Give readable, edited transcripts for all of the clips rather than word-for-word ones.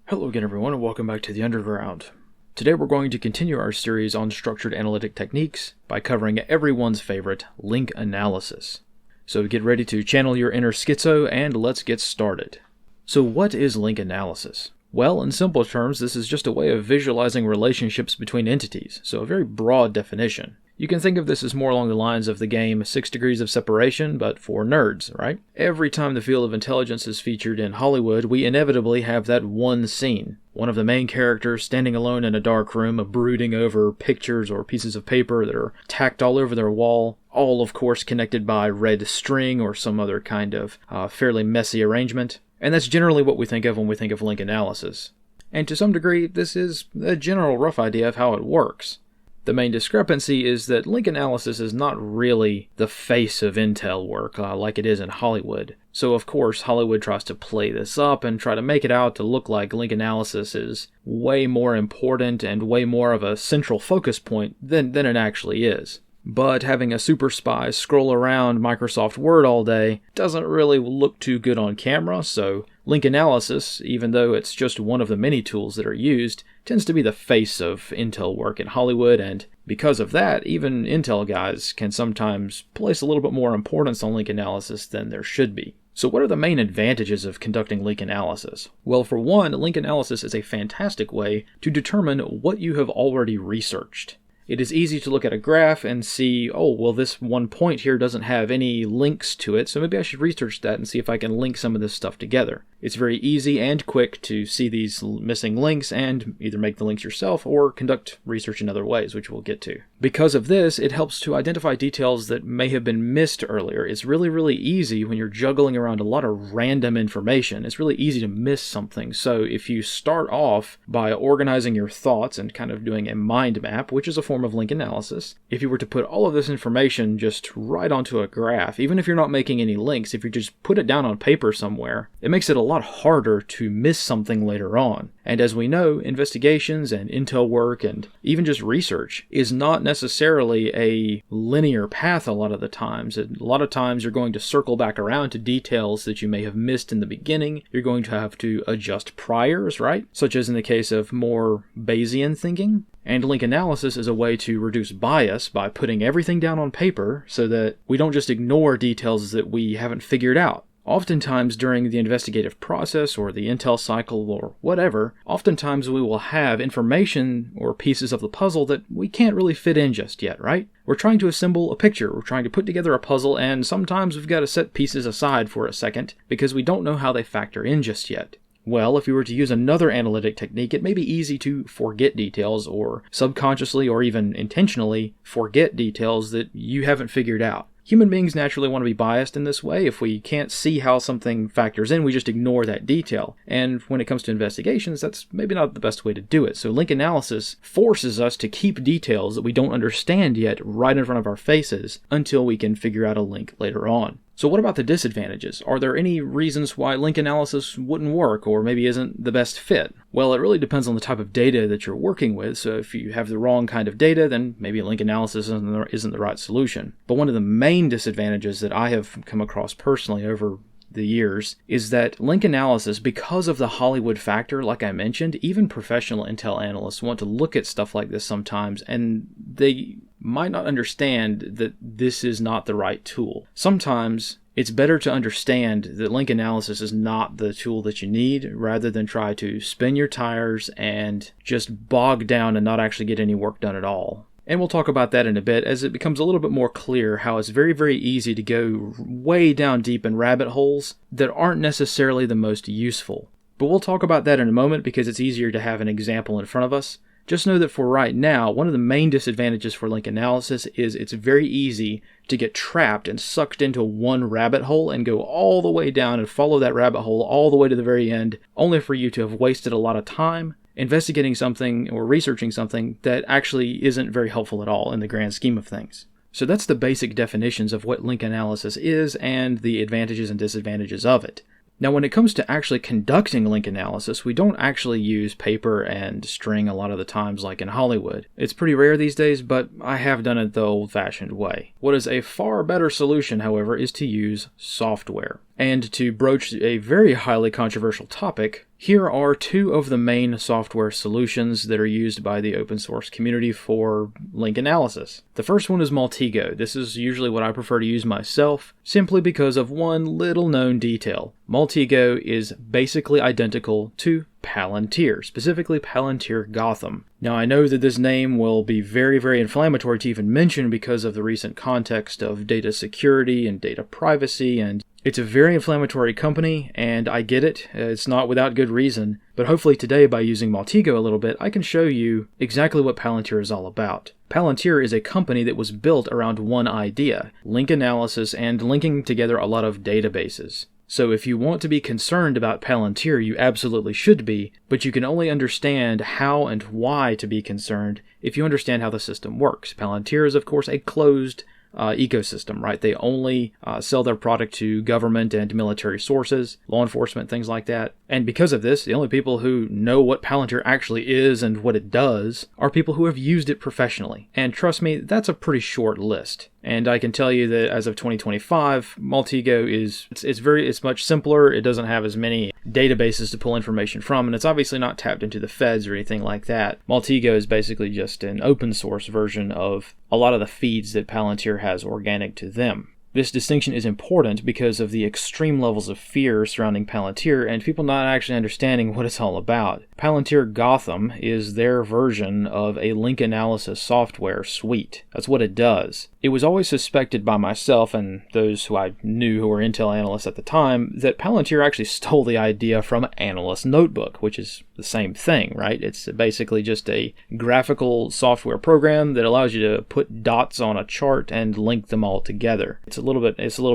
Hello again everyone and welcome back to the Underground. Today we're going to continue our series on structured analytic techniques by covering everyone's favorite, link analysis. So get ready to channel your inner schizo and let's get started. So what is link analysis? Well, in simple terms, this is just a way of visualizing relationships between entities, so a very broad definition. You can think of this as more along the lines of the game 6 Degrees of Separation, but for nerds, right? Every time the field of intelligence is featured in Hollywood, we inevitably have that one scene. One of the main characters standing alone in a dark room, brooding over pictures or pieces of paper that are tacked all over their wall, all of course connected by red string or some other kind of fairly messy arrangement. And that's generally what we think of when we think of link analysis. And to some degree, this is a general rough idea of how it works. The main discrepancy is that link analysis is not really the face of Intel work like it is in Hollywood. So of course Hollywood tries to play this up and try to make it out to look like link analysis is way more important and way more of a central focus point than it actually is. But having a super spy scroll around Microsoft Word all day doesn't really look too good on camera, so link analysis, even though it's just one of the many tools that are used, tends to be the face of Intel work in Hollywood, and because of that, even Intel guys can sometimes place a little bit more importance on link analysis than there should be. So what are the main advantages of conducting link analysis? Well, for one, link analysis is a fantastic way to determine what you have already researched. It is easy to look at a graph and see, oh, well, this one point here doesn't have any links to it, so maybe I should research that and see if I can link some of this stuff together. It's very easy and quick to see these missing links and either make the links yourself or conduct research in other ways, which we'll get to. Because of this, it helps to identify details that may have been missed earlier. It's really easy when you're juggling around a lot of random information. It's really easy to miss something. So if you start off by organizing your thoughts and kind of doing a mind map, which is a form of link analysis, if you were to put all of this information just right onto a graph, even if you're not making any links, if you just put it down on paper somewhere, it makes it a lot harder to miss something later on. And as we know, investigations and intel work and even just research is not necessarily a linear path a lot of the times. A lot of times you're going to circle back around to details that you may have missed in the beginning. You're going to have to adjust priors, right? Such as in the case of more Bayesian thinking. And link analysis is a way to reduce bias by putting everything down on paper so that we don't just ignore details that we haven't figured out. Oftentimes during the investigative process or the intel cycle or whatever, oftentimes we will have information or pieces of the puzzle that we can't really fit in just yet, right? We're trying to assemble a picture, we're trying to put together a puzzle, and sometimes we've got to set pieces aside for a second because we don't know how they factor in just yet. Well, if you were to use another analytic technique, it may be easy to forget details or subconsciously or even intentionally forget details that you haven't figured out. Human beings naturally want to be biased in this way. If we can't see how something factors in, we just ignore that detail. And when it comes to investigations, that's maybe not the best way to do it. So link analysis forces us to keep details that we don't understand yet right in front of our faces until we can figure out a link later on. So what about the disadvantages? Are there any reasons why link analysis wouldn't work or maybe isn't the best fit? Well, it really depends on the type of data that you're working with. So if you have the wrong kind of data, then maybe link analysis isn't the right solution. But one of the main disadvantages that I have come across personally over the years is that link analysis, because of the Hollywood factor, like I mentioned, even professional intel analysts want to look at stuff like this sometimes, and they might not understand that this is not the right tool. Sometimes it's better to understand that link analysis is not the tool that you need, rather than try to spin your tires and just bog down and not actually get any work done at all. And we'll talk about that in a bit as it becomes a little bit more clear how it's very easy to go way down deep in rabbit holes that aren't necessarily the most useful. But we'll talk about that in a moment because it's easier to have an example in front of us. Just know that for right now, one of the main disadvantages for link analysis is it's very easy to get trapped and sucked into one rabbit hole and go all the way down and follow that rabbit hole all the way to the very end, only for you to have wasted a lot of time investigating something or researching something that actually isn't very helpful at all in the grand scheme of things. So that's the basic definitions of what link analysis is and the advantages and disadvantages of it. Now, when it comes to actually conducting link analysis, we don't actually use paper and string a lot of the times like in Hollywood. It's pretty rare these days, but I have done it the old-fashioned way. What is a far better solution, however, is to use software. And to broach a very highly controversial topic, Here are two of the main software solutions that are used by the open source community for link analysis. The first one is Maltego. This is usually what I prefer to use myself, simply because of one little known detail. Maltego is basically identical to Palantir, specifically Palantir Gotham. Now, I know that this name will be very, very inflammatory to even mention because of the recent context of data security and data privacy, and it's a very inflammatory company, and I get it. It's not without good reason, but hopefully today, by using Maltego a little bit, I can show you exactly what Palantir is all about. Palantir is a company that was built around one idea: link analysis and linking together a lot of databases. So if you want to be concerned about Palantir, you absolutely should be, but you can only understand how and why to be concerned if you understand how the system works. Palantir is, of course, a closed ecosystem, right? They only sell their product to government and military sources, law enforcement, things like that. And because of this, the only people who know what Palantir actually is and what it does are people who have used it professionally. And trust me, that's a pretty short list. And I can tell you that as of 2025, Maltego it's much simpler. It doesn't have as many databases to pull information from, and it's obviously not tapped into the feds or anything like that. Maltego is basically just an open source version of a lot of the feeds that Palantir has organic to them. This distinction is important because of the extreme levels of fear surrounding Palantir and people not actually understanding what it's all about. Palantir Gotham is their version of a link analysis software suite. That's what it does. It was always suspected by myself and those who I knew who were Intel analysts at the time that Palantir actually stole the idea from Analyst Notebook, which is the same thing, right? It's basically just a graphical software program that allows you to put dots on a chart and link them all together. It's a little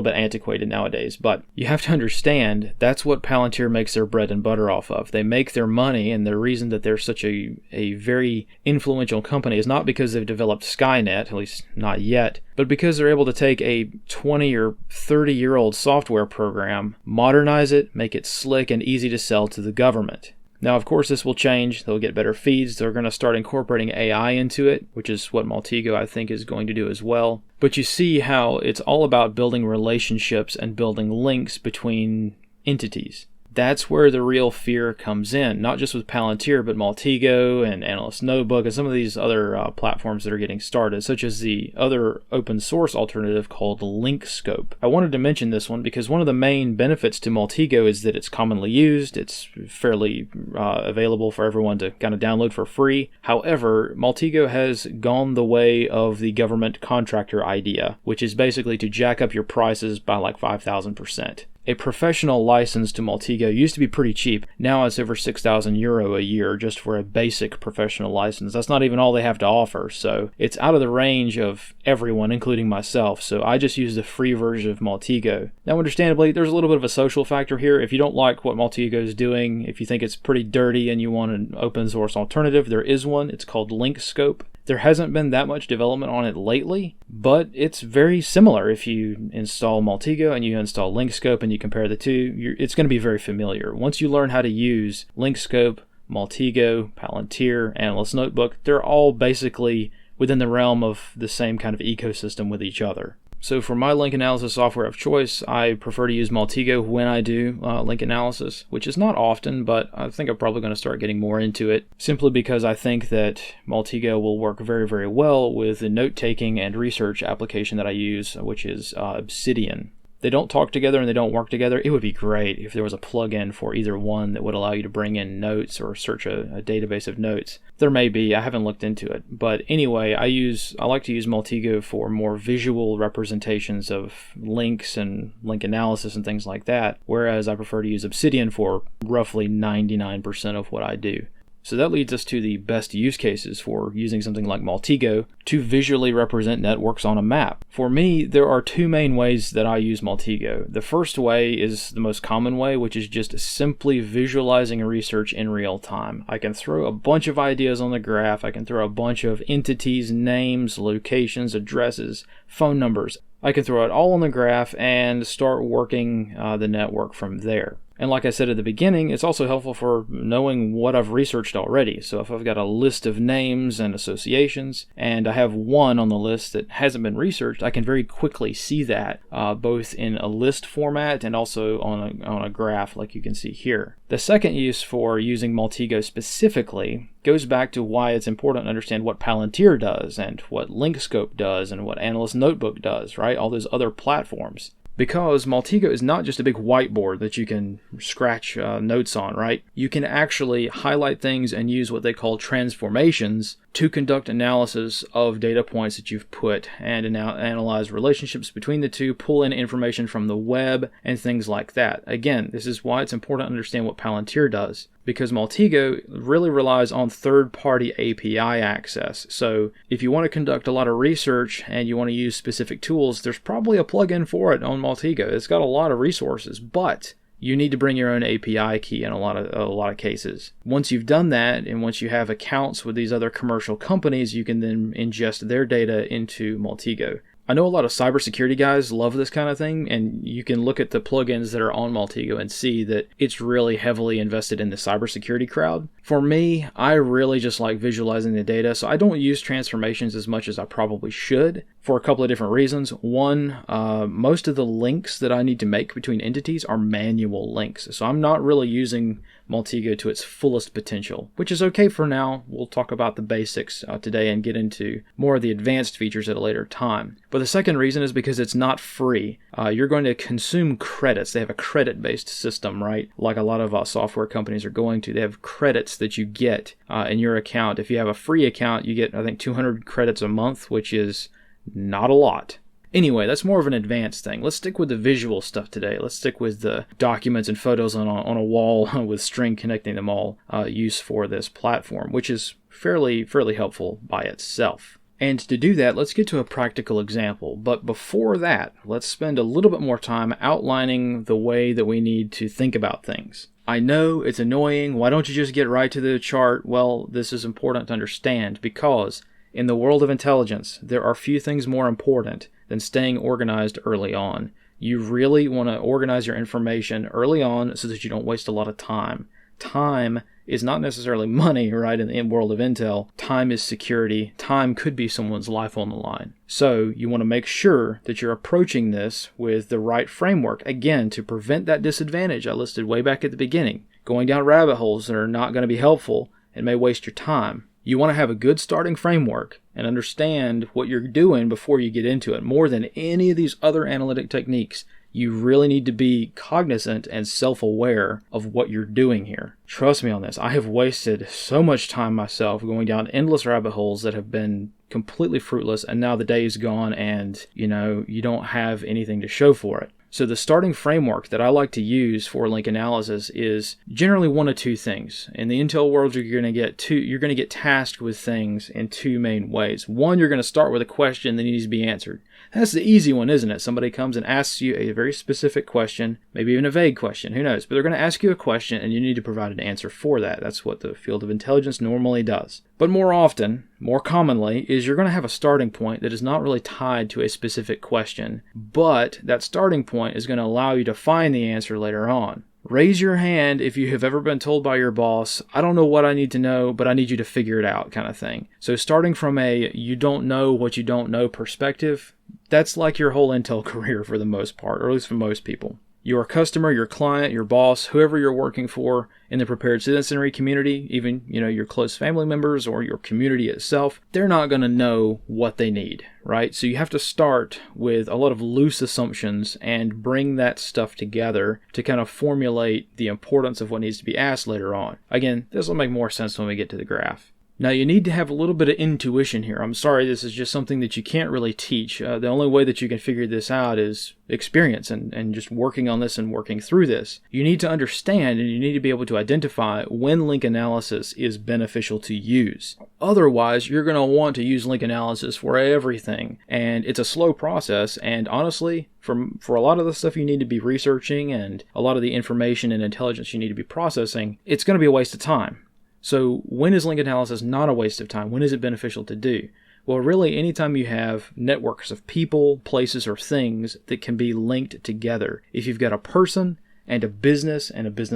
bit antiquated nowadays, but you have to understand that's what Palantir makes their bread and butter off of. They make their money, and the reason that they're such a very influential company is not because they've developed Skynet, at least not yet, but because they're able to take a 20 or 30-year-old software program, modernize it, make it slick and easy to sell to the government. Now, of course, this will change. They'll get better feeds. They're going to start incorporating AI into it, which is what Maltego, I think, is going to do as well. But you see how it's all about building relationships and building links between entities. That's where the real fear comes in, not just with Palantir, but Maltego and Analyst Notebook and some of these other platforms that are getting started, such as the other open source alternative called LinkScope. I wanted to mention this one because one of the main benefits to Maltego is that it's commonly used. It's fairly available for everyone to kind of download for free. However, Maltego has gone the way of the government contractor idea, which is basically to jack up your prices by like 5,000%. A professional license to Maltego used to be pretty cheap. Now it's over €6,000 a year just for a basic professional license. That's not even all they have to offer, so it's out of the range of everyone, including myself, so I just use the free version of Maltego. Now, understandably, there's a little bit of a social factor here. If you don't like what Maltego is doing, if you think it's pretty dirty and you want an open source alternative, there is one. It's called LinkScope. There hasn't been that much development on it lately, but it's very similar. If you install Maltego and you install LinkScope and you compare the two, it's going to be very familiar. Once you learn how to use LinkScope, Maltego, Palantir, Analyst Notebook, they're all basically within the realm of the same kind of ecosystem with each other. So for my link analysis software of choice, I prefer to use Maltego when I do link analysis, which is not often, but I think I'm probably going to start getting more into it, simply because I think that Maltego will work very, very well with the note-taking and research application that I use, which is Obsidian. They don't talk together and they don't work together. It would be great if there was a plugin for either one that would allow you to bring in notes or search a database of notes. There may be. I haven't looked into it. But anyway, I like to use Maltego for more visual representations of links and link analysis and things like that, whereas I prefer to use Obsidian for roughly 99% of what I do. So that leads us to the best use cases for using something like Maltego to visually represent networks on a map. For me, there are two main ways that I use Maltego. The first way is the most common way, which is just simply visualizing research in real time. I can throw a bunch of ideas on the graph. I can throw a bunch of entities, names, locations, addresses, phone numbers. I can throw it all on the graph and start working the network from there. And like I said at the beginning, it's also helpful for knowing what I've researched already. So if I've got a list of names and associations, and I have one on the list that hasn't been researched, I can very quickly see that, both in a list format and also on a graph like you can see here. The second use for using Maltego specifically goes back to why it's important to understand what Palantir does and what LinkScope does and what Analyst Notebook does, right? All those other platforms. Because Maltego is not just a big whiteboard that you can scratch notes on, right? You can actually highlight things and use what they call transformations to conduct analysis of data points that you've put and analyze relationships between the two, pull in information from the web, and things like that. Again, this is why it's important to understand what Palantir does, because Maltego really relies on third-party API access. So if you want to conduct a lot of research and you want to use specific tools, there's probably a plugin for it on Maltego. It's got a lot of resources, but you need to bring your own API key in a lot of cases. Once you've done that, and once you have accounts with these other commercial companies, you can then ingest their data into Maltego. I know a lot of cybersecurity guys love this kind of thing, and you can look at the plugins that are on Maltego and see that it's really heavily invested in the cybersecurity crowd. For me, I really just like visualizing the data, so I don't use transformations as much as I probably should for a couple of different reasons. One, most of the links that I need to make between entities are manual links, so I'm not really using Maltego to its fullest potential, which is okay for now. We'll talk about the basics today and get into more of the advanced features at a later time. But the second reason is because it's not free. You're going to consume credits. They have a credit-based system, right? Like a lot of software companies are going to. They have credits that you get in your account. If you have a free account, you get, I think, 200 credits a month, which is not a lot. Anyway, that's more of an advanced thing. Let's stick with the visual stuff today. Let's stick with the documents and photos on a wall with string connecting them all use for this platform, which is fairly helpful by itself. And to do that, let's get to a practical example. But before that, let's spend a little bit more time outlining the way that we need to think about things. I know it's annoying. Why don't you just get right to the chart? Well, this is important to understand because in the world of intelligence, there are few things more important than staying organized early on. You really want to organize your information early on so that you don't waste a lot of time. Time is not necessarily money, right? In the world of Intel, time is security. Time could be someone's life on the line. So you want to make sure that you're approaching this with the right framework, again, to prevent that disadvantage I listed way back at the beginning. Going down rabbit holes that are not going to be helpful and may waste your time. You want to have a good starting framework and understand what you're doing before you get into it. More than any of these other analytic techniques, you really need to be cognizant and self-aware of what you're doing here. Trust me on this. I have wasted so much time myself going down endless rabbit holes that have been completely fruitless, and now the day is gone and, you don't have anything to show for it. So the starting framework that I like to use for link analysis is generally one of two things. In the Intel world, you're going to get tasked with things in two main ways. One, you're going to start with a question that needs to be answered. That's the easy one, isn't it? Somebody comes and asks you a very specific question, maybe even a vague question, who knows? But they're going to ask you a question and you need to provide an answer for that. That's what the field of intelligence normally does. But more commonly, is you're going to have a starting point that is not really tied to a specific question, but that starting point is going to allow you to find the answer later on. Raise your hand if you have ever been told by your boss, I don't know what I need to know, but I need you to figure it out kind of thing. So starting from a you don't know what you don't know perspective, that's like your whole Intel career for the most part, or at least for most people. Your customer, your client, your boss, whoever you're working for in the prepared citizenry community, even, your close family members or your community itself, they're not going to know what they need, right? So you have to start with a lot of loose assumptions and bring that stuff together to kind of formulate the importance of what needs to be asked later on. Again, this will make more sense when we get to the graph. Now, you need to have a little bit of intuition here. I'm sorry, this is just something that you can't really teach. The only way that you can figure this out is experience and just working on this and working through this. You need to understand and you need to be able to identify when link analysis is beneficial to use. Otherwise, you're going to want to use link analysis for everything. And it's a slow process. And honestly, for a lot of the stuff you need to be researching and a lot of the information and intelligence you need to be processing, it's going to be a waste of time. So when is link analysis not a waste of time? When is it beneficial to do? Well, really, anytime you have networks of people, places, or things that can be linked together. If you've got a person and a business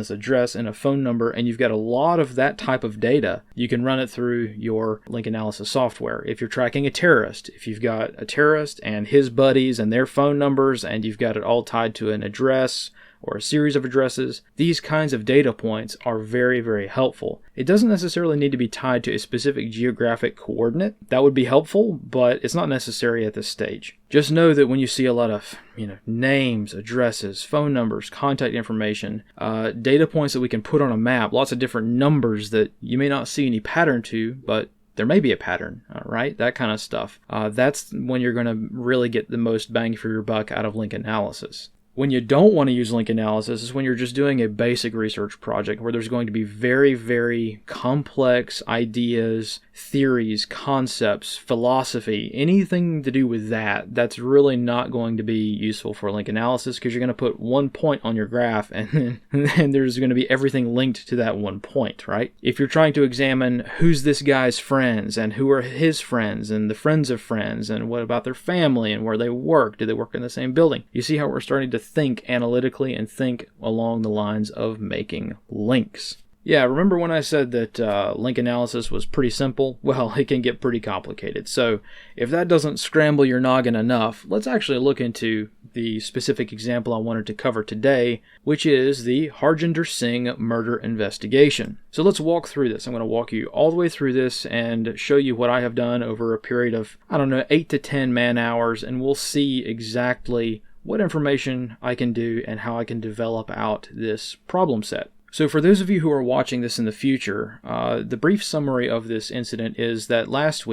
address and a phone number, and you've got a lot of that type of data, you can run it through your link analysis software. If you're tracking a terrorist, if you've got a terrorist and his buddies and their phone numbers, and you've got it all tied to an address or a series of addresses, these kinds of data points are very, very helpful. It doesn't necessarily need to be tied to a specific geographic coordinate. That would be helpful, but it's not necessary at this stage. Just know that when you see a lot of names, addresses, phone numbers, contact information, data points that we can put on a map, lots of different numbers that you may not see any pattern to, but there may be a pattern, right? That kind of stuff. That's when you're going to really get the most bang for your buck out of link analysis. When you don't want to use link analysis is when you're just doing a basic research project where there's going to be very, very complex ideas, theories, concepts, philosophy, anything to do with that. That's really not going to be useful for link analysis because you're going to put one point on your graph and then there's going to be everything linked to that one point, right? If you're trying to examine who's this guy's friends and who are his friends and the friends of friends and what about their family and where they work, do they work in the same building? You see how we're starting to think analytically and think along the lines of making links. Yeah, remember when I said that link analysis was pretty simple? Well, it can get pretty complicated. So if that doesn't scramble your noggin enough, let's actually look into the specific example I wanted to cover today, which is the Harjinder Singh murder investigation. So let's walk through this. I'm going to walk you all the way through this and show you what I have done over a period of, 8 to 10 man hours, and we'll see exactly what information I can do and how I can develop out this problem set. So for those of you who are watching this in the future, the brief summary of this incident is that last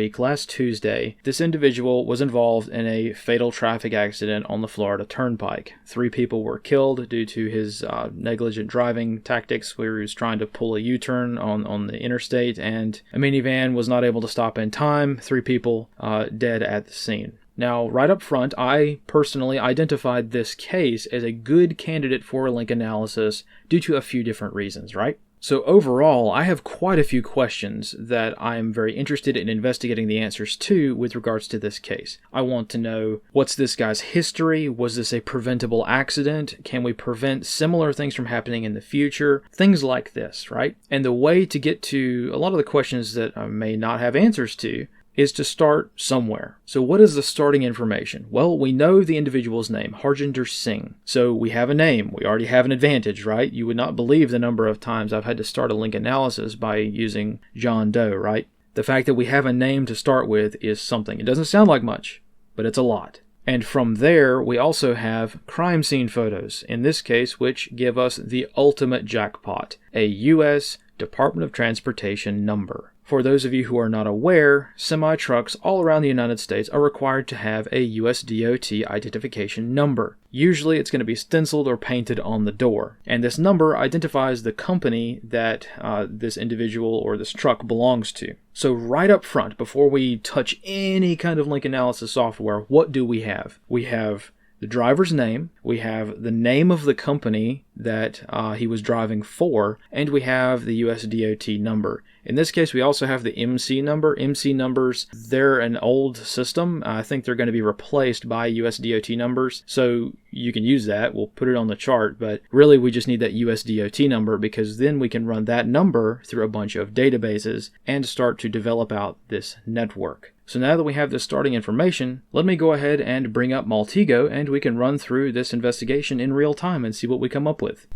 Tuesday, this individual was involved in a fatal traffic accident on the Florida Turnpike. 3 people were killed due to his negligent driving tactics where he was trying to pull a U-turn on the interstate, and a minivan was not able to stop in time. 3 people dead at the scene. Now, right up front, I personally identified this case as a good candidate for link analysis due to a few different reasons, right? So overall, I have quite a few questions that I'm very interested in investigating the answers to with regards to this case. I want to know, what's this guy's history? Was this a preventable accident? Can we prevent similar things from happening in the future? Things like this, right? And the way to get to a lot of the questions that I may not have answers to is to start somewhere. So what is the starting information? Well, we know the individual's name, Harjinder Singh. So we have a name. We already have an advantage, right? You would not believe the number of times I've had to start a link analysis by using John Doe, right? The fact that we have a name to start with is something. It doesn't sound like much, but it's a lot. And from there, we also have crime scene photos, in this case, which give us the ultimate jackpot, a U.S. Department of Transportation number. For those of you who are not aware, semi-trucks all around the United States are required to have a US DOT identification number. Usually it's going to be stenciled or painted on the door. And this number identifies the company that this individual or this truck belongs to. So right up front, before we touch any kind of link analysis software, what do we have? We have the driver's name, we have the name of the company that he was driving for, and we have the US DOT number. In this case, we also have the MC number. MC numbers, they're an old system. I think they're going to be replaced by US DOT numbers, so you can use that. We'll put it on the chart, but really we just need that US DOT number because then we can run that number through a bunch of databases and start to develop out this network. So now that we have this starting information, let me go ahead and bring up Maltego and we can run through this investigation in real time and see what we come up with.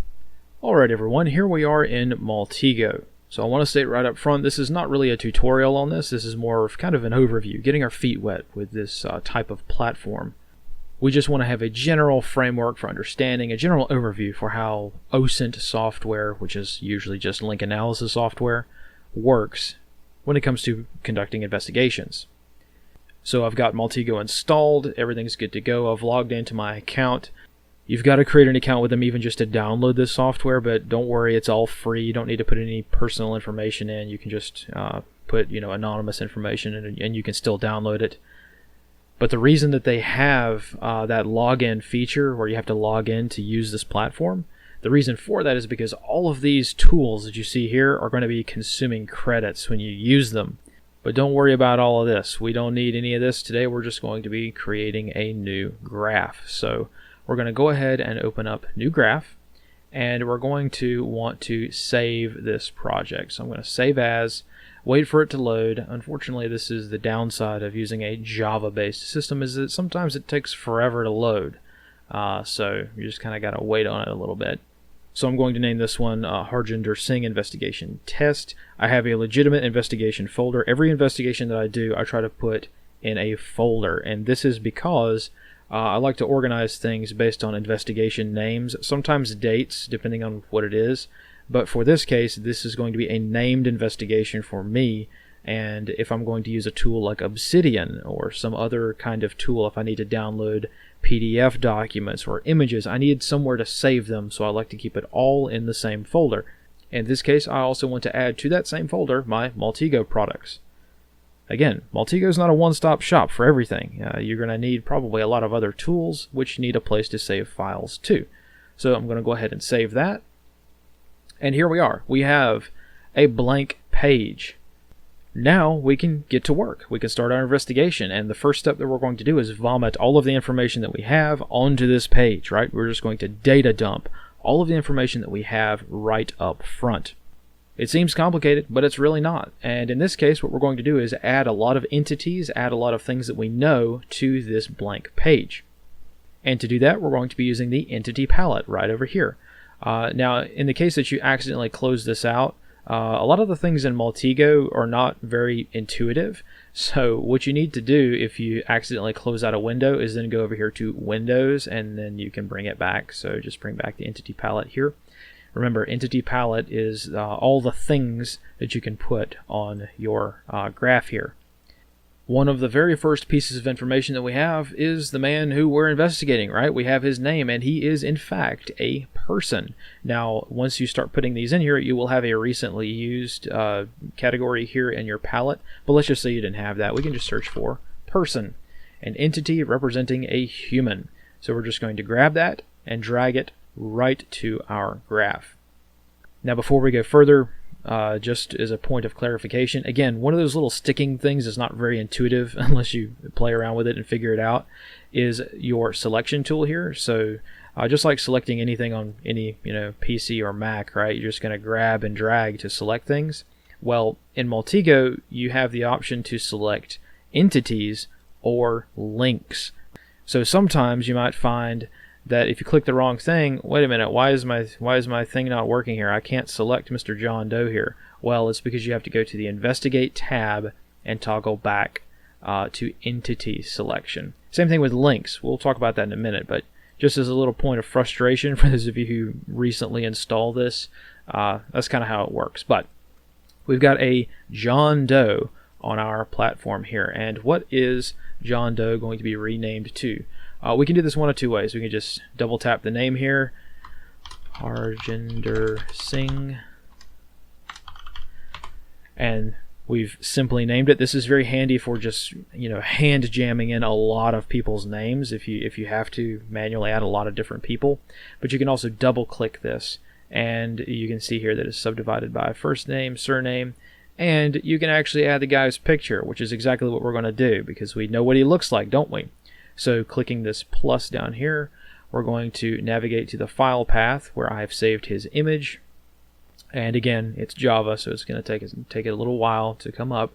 Alright everyone, here we are in Maltego. So I want to state right up front, this is not really a tutorial on this. This is more of kind of an overview, getting our feet wet with this type of platform. We just want to have a general framework for understanding, a general overview for how OSINT software, which is usually just link analysis software, works when it comes to conducting investigations. So I've got Maltego installed, everything's good to go, I've logged into my account. You've got to create an account with them even just to download this software, but don't worry, it's all free. You don't need to put any personal information in. You can just put anonymous information and you can still download it. But the reason that they have that login feature where you have to log in to use this platform, the reason for that is because all of these tools that you see here are going to be consuming credits when you use them. But don't worry about all of this. We don't need any of this today. We're just going to be creating a new graph. So we're going to go ahead and open up new graph, and we're going to want to save this project. So I'm going to save as, wait for it to load. Unfortunately, this is the downside of using a Java-based system, is that sometimes it takes forever to load. So you just kind of got to wait on it a little bit. So I'm going to name this one Harjinder Singh Investigation Test. I have a legitimate investigation folder. Every investigation that I do, I try to put in a folder, and this is because I like to organize things based on investigation names, sometimes dates, depending on what it is. But for this case, this is going to be a named investigation for me. And if I'm going to use a tool like Obsidian or some other kind of tool, if I need to download PDF documents or images, I need somewhere to save them, so I like to keep it all in the same folder. In this case, I also want to add to that same folder my Maltego products. Again, Maltego is not a one-stop shop for everything. You're going to need probably a lot of other tools which need a place to save files too. So I'm going to go ahead and save that. And here we are. We have a blank page. Now we can get to work. We can start our investigation, and the first step that we're going to do is vomit all of the information that we have onto this page, right? We're just going to data dump all of the information that we have right up front. It seems complicated, but it's really not. And in this case, what we're going to do is add a lot of entities, add a lot of things that we know to this blank page. And to do that, we're going to be using the entity palette right over here. Now, in the case that you accidentally close this out, a lot of the things in Maltego are not very intuitive. So what you need to do if you accidentally close out a window is then go over here to Windows, and then you can bring it back. So just bring back the entity palette here. Remember, entity palette is all the things that you can put on your graph here. One of the very first pieces of information that we have is the man who we're investigating, right? We have his name, and he is in fact a person. Now, once you start putting these in here, you will have a recently used category here in your palette, but let's just say you didn't have that. We can just search for person, an entity representing a human. So we're just going to grab that and drag it right to our graph. Now, before we go further, just as a point of clarification, again, one of those little sticking things is not very intuitive unless you play around with it and figure it out, is your selection tool here. So just like selecting anything on any PC or Mac, right? You're just going to grab and drag to select things. Well, in Maltego, you have the option to select entities or links. So sometimes you might find that if you click the wrong thing, wait a minute, why is my thing not working here? I can't select Mr. John Doe here. Well, it's because you have to go to the Investigate tab and toggle back to Entity Selection. Same thing with links. We'll talk about that in a minute, but just as a little point of frustration for those of you who recently installed this, that's kind of how it works. But we've got a John Doe on our platform here, and what is John Doe going to be renamed to? We can do this one of two ways. We can just double tap the name here, Harjinder Singh, and we've simply named it. This is very handy for just hand jamming in a lot of people's names if you have to manually add a lot of different people. But you can also double click this, and you can see here that it's subdivided by first name, surname, and you can actually add the guy's picture, which is exactly what we're going to do because we know what he looks like, don't we? So clicking this plus down here, we're going to navigate to the file path where I've saved his image. And again, it's Java, so it's going to take it a little while to come up.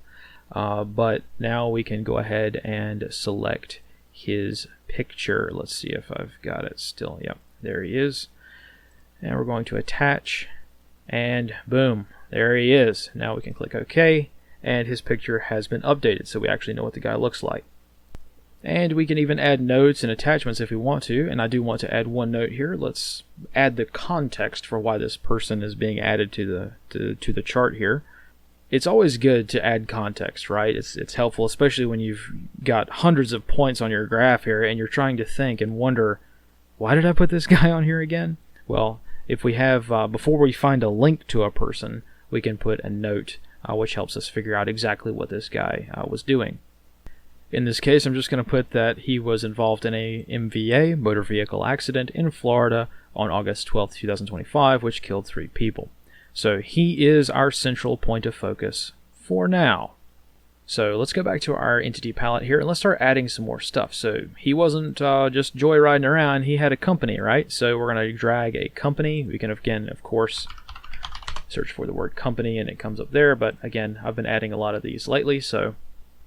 But now we can go ahead and select his picture. Let's see if I've got it still. Yep, there he is. And we're going to attach, and boom, there he is. Now we can click OK, and his picture has been updated, so we actually know what the guy looks like. And we can even add notes and attachments if we want to, and I do want to add one note here. Let's add the context for why this person is being added to the chart here. It's always good to add context, right? It's helpful, especially when you've got hundreds of points on your graph here and you're trying to think and wonder, why did I put this guy on here again? Well, if we have, before we find a link to a person, we can put a note which helps us figure out exactly what this guy was doing. In this case, I'm just going to put that he was involved in a MVA, motor vehicle accident, in Florida on August 12th, 2025, which killed 3 people. So he is our central point of focus for now. So let's go back to our entity palette here and let's start adding some more stuff. So he wasn't just joyriding around, he had a company, right? So we're going to drag a company. We can, again, of course, search for the word company and it comes up there. But again, I've been adding a lot of these lately. So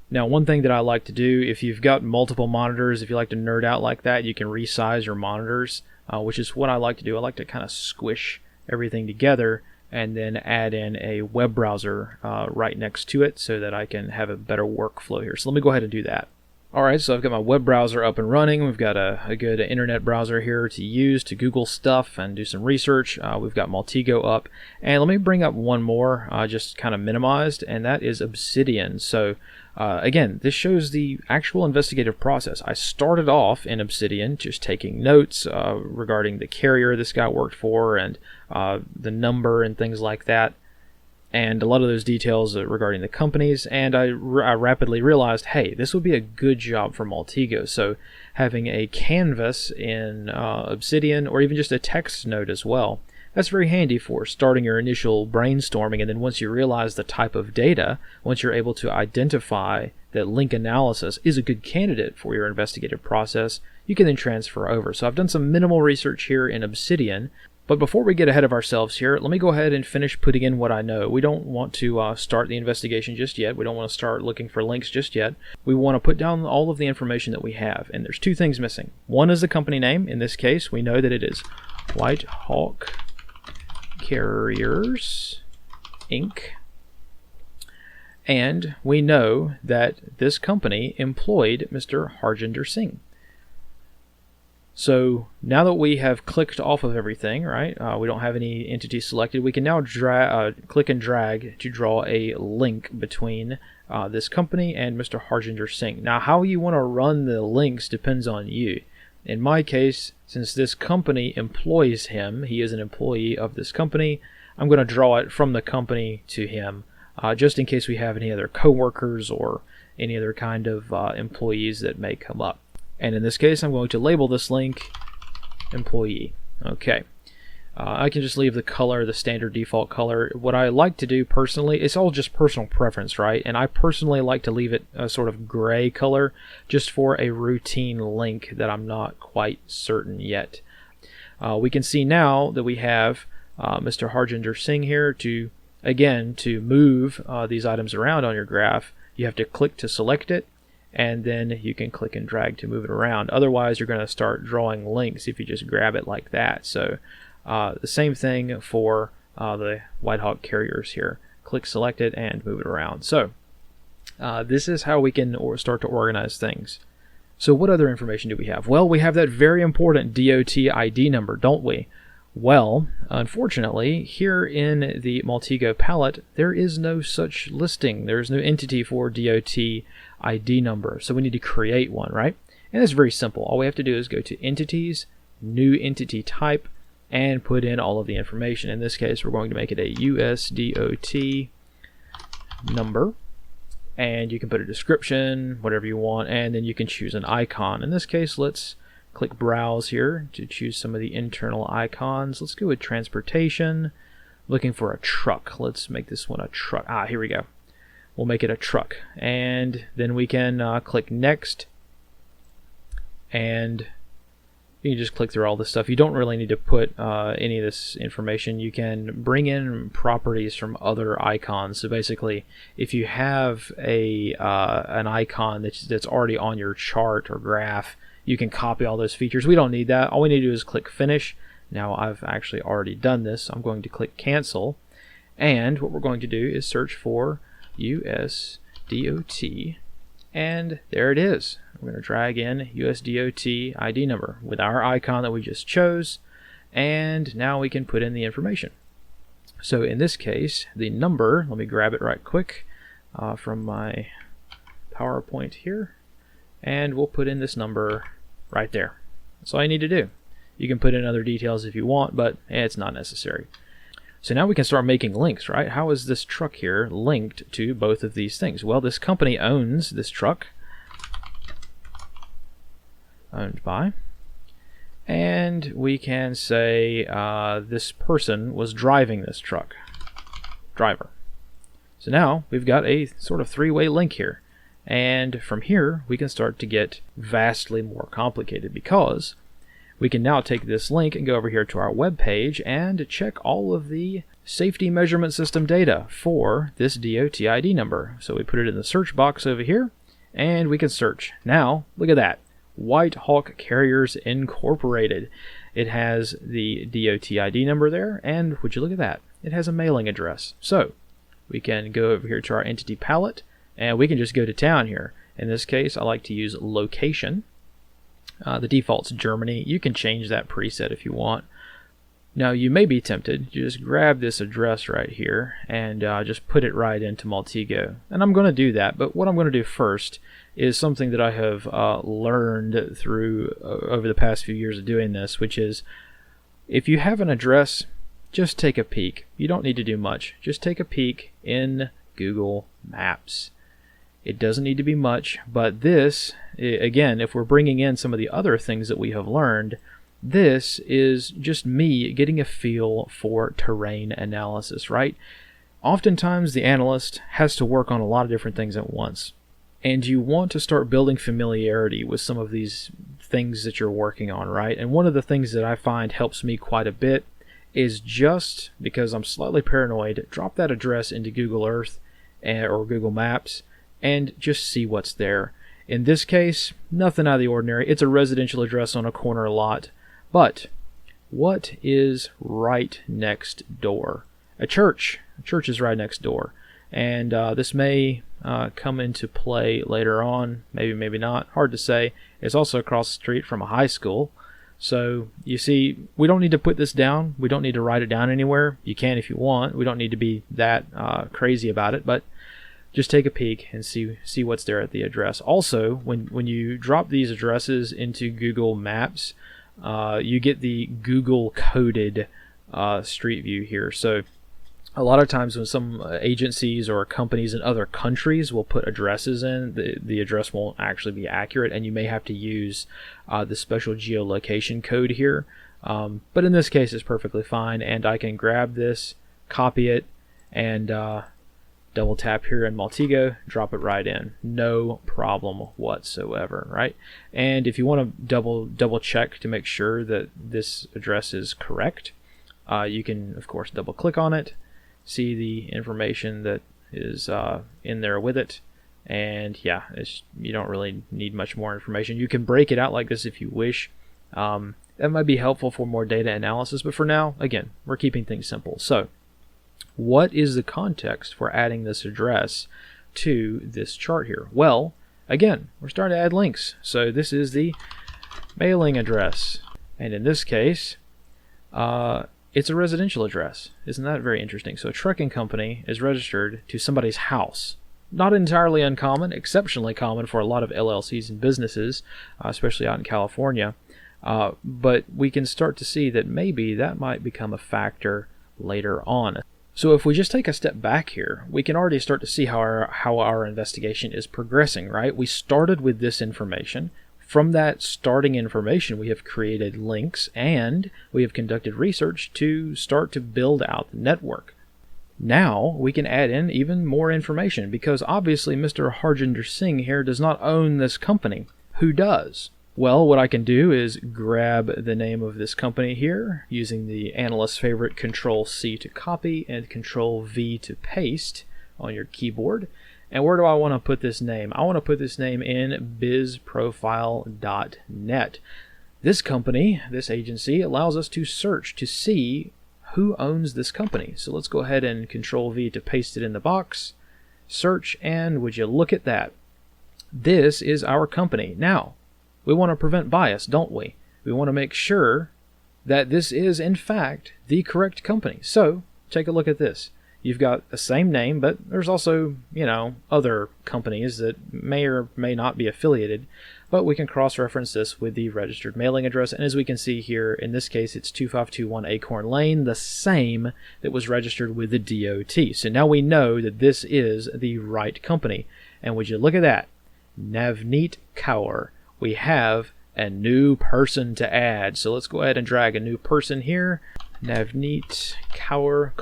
now one thing that I like to do, if you've got multiple monitors, if you like to nerd out like that, you can resize your monitors, which is what I like to do. I like to kind of squish everything together and then add in a web browser right next to it so that I can have a better workflow here. So let me go ahead and do that. Alright, so I've got my web browser up and running. We've got a good internet browser here to use to Google stuff and do some research. We've got Maltego up. And let me bring up one more, just kind of minimized, and that is Obsidian. So again, this shows the actual investigative process. I started off in Obsidian just taking notes regarding the carrier this guy worked for and the number and things like that, and a lot of those details regarding the companies. And I rapidly realized, hey, this would be a good job for Maltego. So having a canvas in Obsidian, or even just a text note as well, that's very handy for starting your initial brainstorming. And then once you realize the type of data, once you're able to identify that link analysis is a good candidate for your investigative process, you can then transfer over. So I've done some minimal research here in Obsidian. But before we get ahead of ourselves here, let me go ahead and finish putting in what I know. We don't want to start the investigation just yet. We don't want to start looking for links just yet. We want to put down all of the information that we have. And there's two things missing. One is the company name. In this case, we know that it is White Hawk Carriers, Inc. And we know that this company employed Mr. Harjinder Singh. So now that we have clicked off of everything, right, we don't have any entity selected, we can now click and drag to draw a link between this company and Mr. Harjinder Singh. Now, how you want to run the links depends on you. In my case, since this company employs him, he is an employee of this company, I'm going to draw it from the company to him, just in case we have any other coworkers or any other kind of employees that may come up. And in this case, I'm going to label this link employee. Okay. I can just leave the color, the standard default color. What I like to do personally, it's all just personal preference, right? And I personally like to leave it a sort of gray color just for a routine link that I'm not quite certain yet. We can see now that we have Mr. Harjinder Singh here. To move these items around on your graph, you have to click to select it, and then you can click and drag to move it around. Otherwise, you're going to start drawing links if you just grab it like that. So the same thing for the White Hawk Carriers here. Click select it and move it around. So this is how we can start to organize things. So what other information do we have? Well, we have that very important DOT ID number, don't we? Well, unfortunately, here in the Maltego palette, there is no such listing. There's no entity for DOT ID number. So we need to create one, right? And it's very simple. All we have to do is go to Entities, New Entity Type, and put in all of the information. In this case, we're going to make it a USDOT number. And you can put a description, whatever you want, and then you can choose an icon. In this case, let's click Browse here to choose some of the internal icons. Let's go with Transportation. Looking for a truck. Let's make this one a truck. Here we go. We'll make it a truck. And then we can click Next. And you can just click through all this stuff. You don't really need to put any of this information. You can bring in properties from other icons. So basically, if you have an icon that's already on your chart or graph, you can copy all those features. We don't need that. All we need to do is click Finish. Now I've actually already done this. I'm going to click Cancel. And what we're going to do is search for USDOT. And there it is. We're going to drag in USDOT ID number with our icon that we just chose. And now we can put in the information. So in this case, the number, let me grab it right quick from my PowerPoint here. And we'll put in this number right there. That's all you need to do. You can put in other details if you want, but it's not necessary. So now we can start making links, right? How is this truck here linked to both of these things? Well, this company owns this truck. Owned by. And we can say this person was driving this truck. Driver. So now we've got a sort of three-way link here. And from here, we can start to get vastly more complicated, because we can now take this link and go over here to our web page and check all of the safety measurement system data for this DOT ID number. So we put it in the search box over here, and we can search. Now, look at that. White Hawk Carriers Incorporated. It has the DOT ID number there, and would you look at that? It has a mailing address. So we can go over here to our entity palette, and we can just go to town here. In this case, I like to use location. The default's Germany. You can change that preset if you want. Now, you may be tempted to just grab this address right here and just put it right into Maltego. And I'm going to do that, but what I'm going to do first is something that I have learned through over the past few years of doing this, which is if you have an address, just take a peek. You don't need to do much. Just take a peek in Google Maps. It doesn't need to be much, but this, again, if we're bringing in some of the other things that we have learned, this is just me getting a feel for terrain analysis, right? Oftentimes the analyst has to work on a lot of different things at once, and you want to start building familiarity with some of these things that you're working on, right? And one of the things that I find helps me quite a bit is, just because I'm slightly paranoid, drop that address into Google Earth or Google Maps and just see what's there. In this case, nothing out of the ordinary. It's a residential address on a corner lot. But what is right next door? A church. A church is right next door. And this may come into play later on. Maybe, maybe not. Hard to say. It's also across the street from a high school. So, you see, we don't need to put this down. We don't need to write it down anywhere. You can if you want. We don't need to be that crazy about it. But just take a peek and see what's there at the address. Also, when you drop these addresses into Google Maps, you get the Google coded street view here. So a lot of times when some agencies or companies in other countries will put addresses in, the address won't actually be accurate, and you may have to use the special geolocation code here. But in this case, it's perfectly fine, and I can grab this, copy it, and double tap here in Maltego, drop it right in. No problem whatsoever, right? And if you want to double check to make sure that this address is correct, you can, of course, double click on it, see the information that is in there with it, and yeah, you don't really need much more information. You can break it out like this if you wish. That might be helpful for more data analysis, but for now, again, we're keeping things simple. So, what is the context for adding this address to this chart here? Well, again, we're starting to add links. So this is the mailing address. And in this case, it's a residential address. Isn't that very interesting? So a trucking company is registered to somebody's house. Not entirely uncommon, exceptionally common for a lot of LLCs and businesses, especially out in California. But we can start to see that maybe that might become a factor later on. So if we just take a step back here, we can already start to see how our investigation is progressing, right? We started with this information. From that starting information, we have created links, and we have conducted research to start to build out the network. Now we can add in even more information, because obviously Mr. Harjinder Singh here does not own this company. Who does? Well, what I can do is grab the name of this company here using the analyst's favorite Control-C to copy and Control-V to paste on your keyboard. And where do I want to put this name? I want to put this name in bizprofile.net. This company, this agency, allows us to search to see who owns this company. So let's go ahead and Control-V to paste it in the box. Search, and would you look at that? This is our company. Now, we want to prevent bias, don't we? We want to make sure that this is, in fact, the correct company. So, take a look at this. You've got the same name, but there's also, other companies that may or may not be affiliated. But we can cross-reference this with the registered mailing address. And as we can see here, in this case, it's 2521 Acorn Lane, the same that was registered with the DOT. So now we know that this is the right company. And would you look at that? Navneet Kaur. We have a new person to add. So let's go ahead and drag a new person here. Navneet Kaur,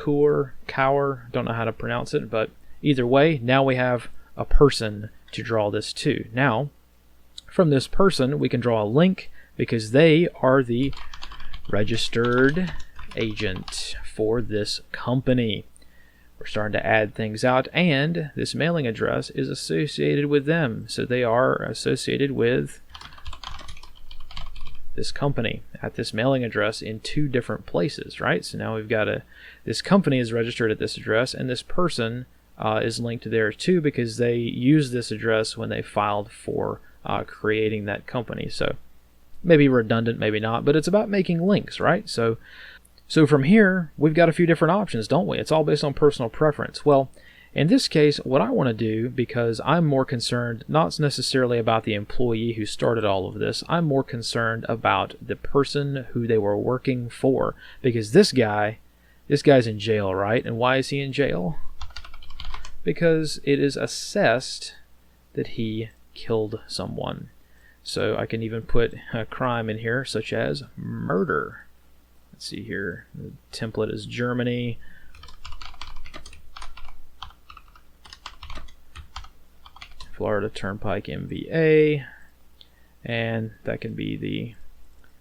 don't know how to pronounce it, but either way, now we have a person to draw this to. Now, from this person, we can draw a link because they are the registered agent for this company. We're starting to add things out, and this mailing address is associated with them. So they are associated with this company at this mailing address in two different places, right? So now we've got this company is registered at this address, and this person is linked there too because they used this address when they filed for creating that company. So maybe redundant, maybe not, but it's about making links, right? So from here, we've got a few different options, don't we? It's all based on personal preference. Well, in this case, what I want to do, because I'm more concerned not necessarily about the employee who started all of this, I'm more concerned about the person who they were working for. Because this guy's in jail, right? And why is he in jail? Because it is assessed that he killed someone. So I can even put a crime in here, such as murder. Let's see here. The template is Germany. Florida Turnpike MVA. And that can be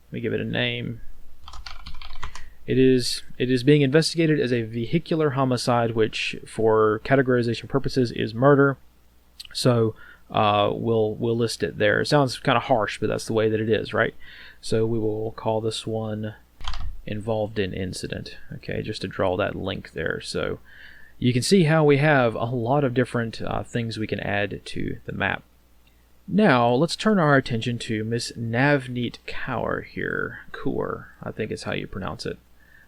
let me give it a name. It is being investigated as a vehicular homicide, which for categorization purposes is murder. So we'll list it there. It sounds kind of harsh, but that's the way that it is, right? So we will call this one involved in incident, okay, just to draw that link there. So you can see how we have a lot of different things we can add to the map. Now let's turn our attention to Miss Navneet Kaur here. Kaur, I think is how you pronounce it.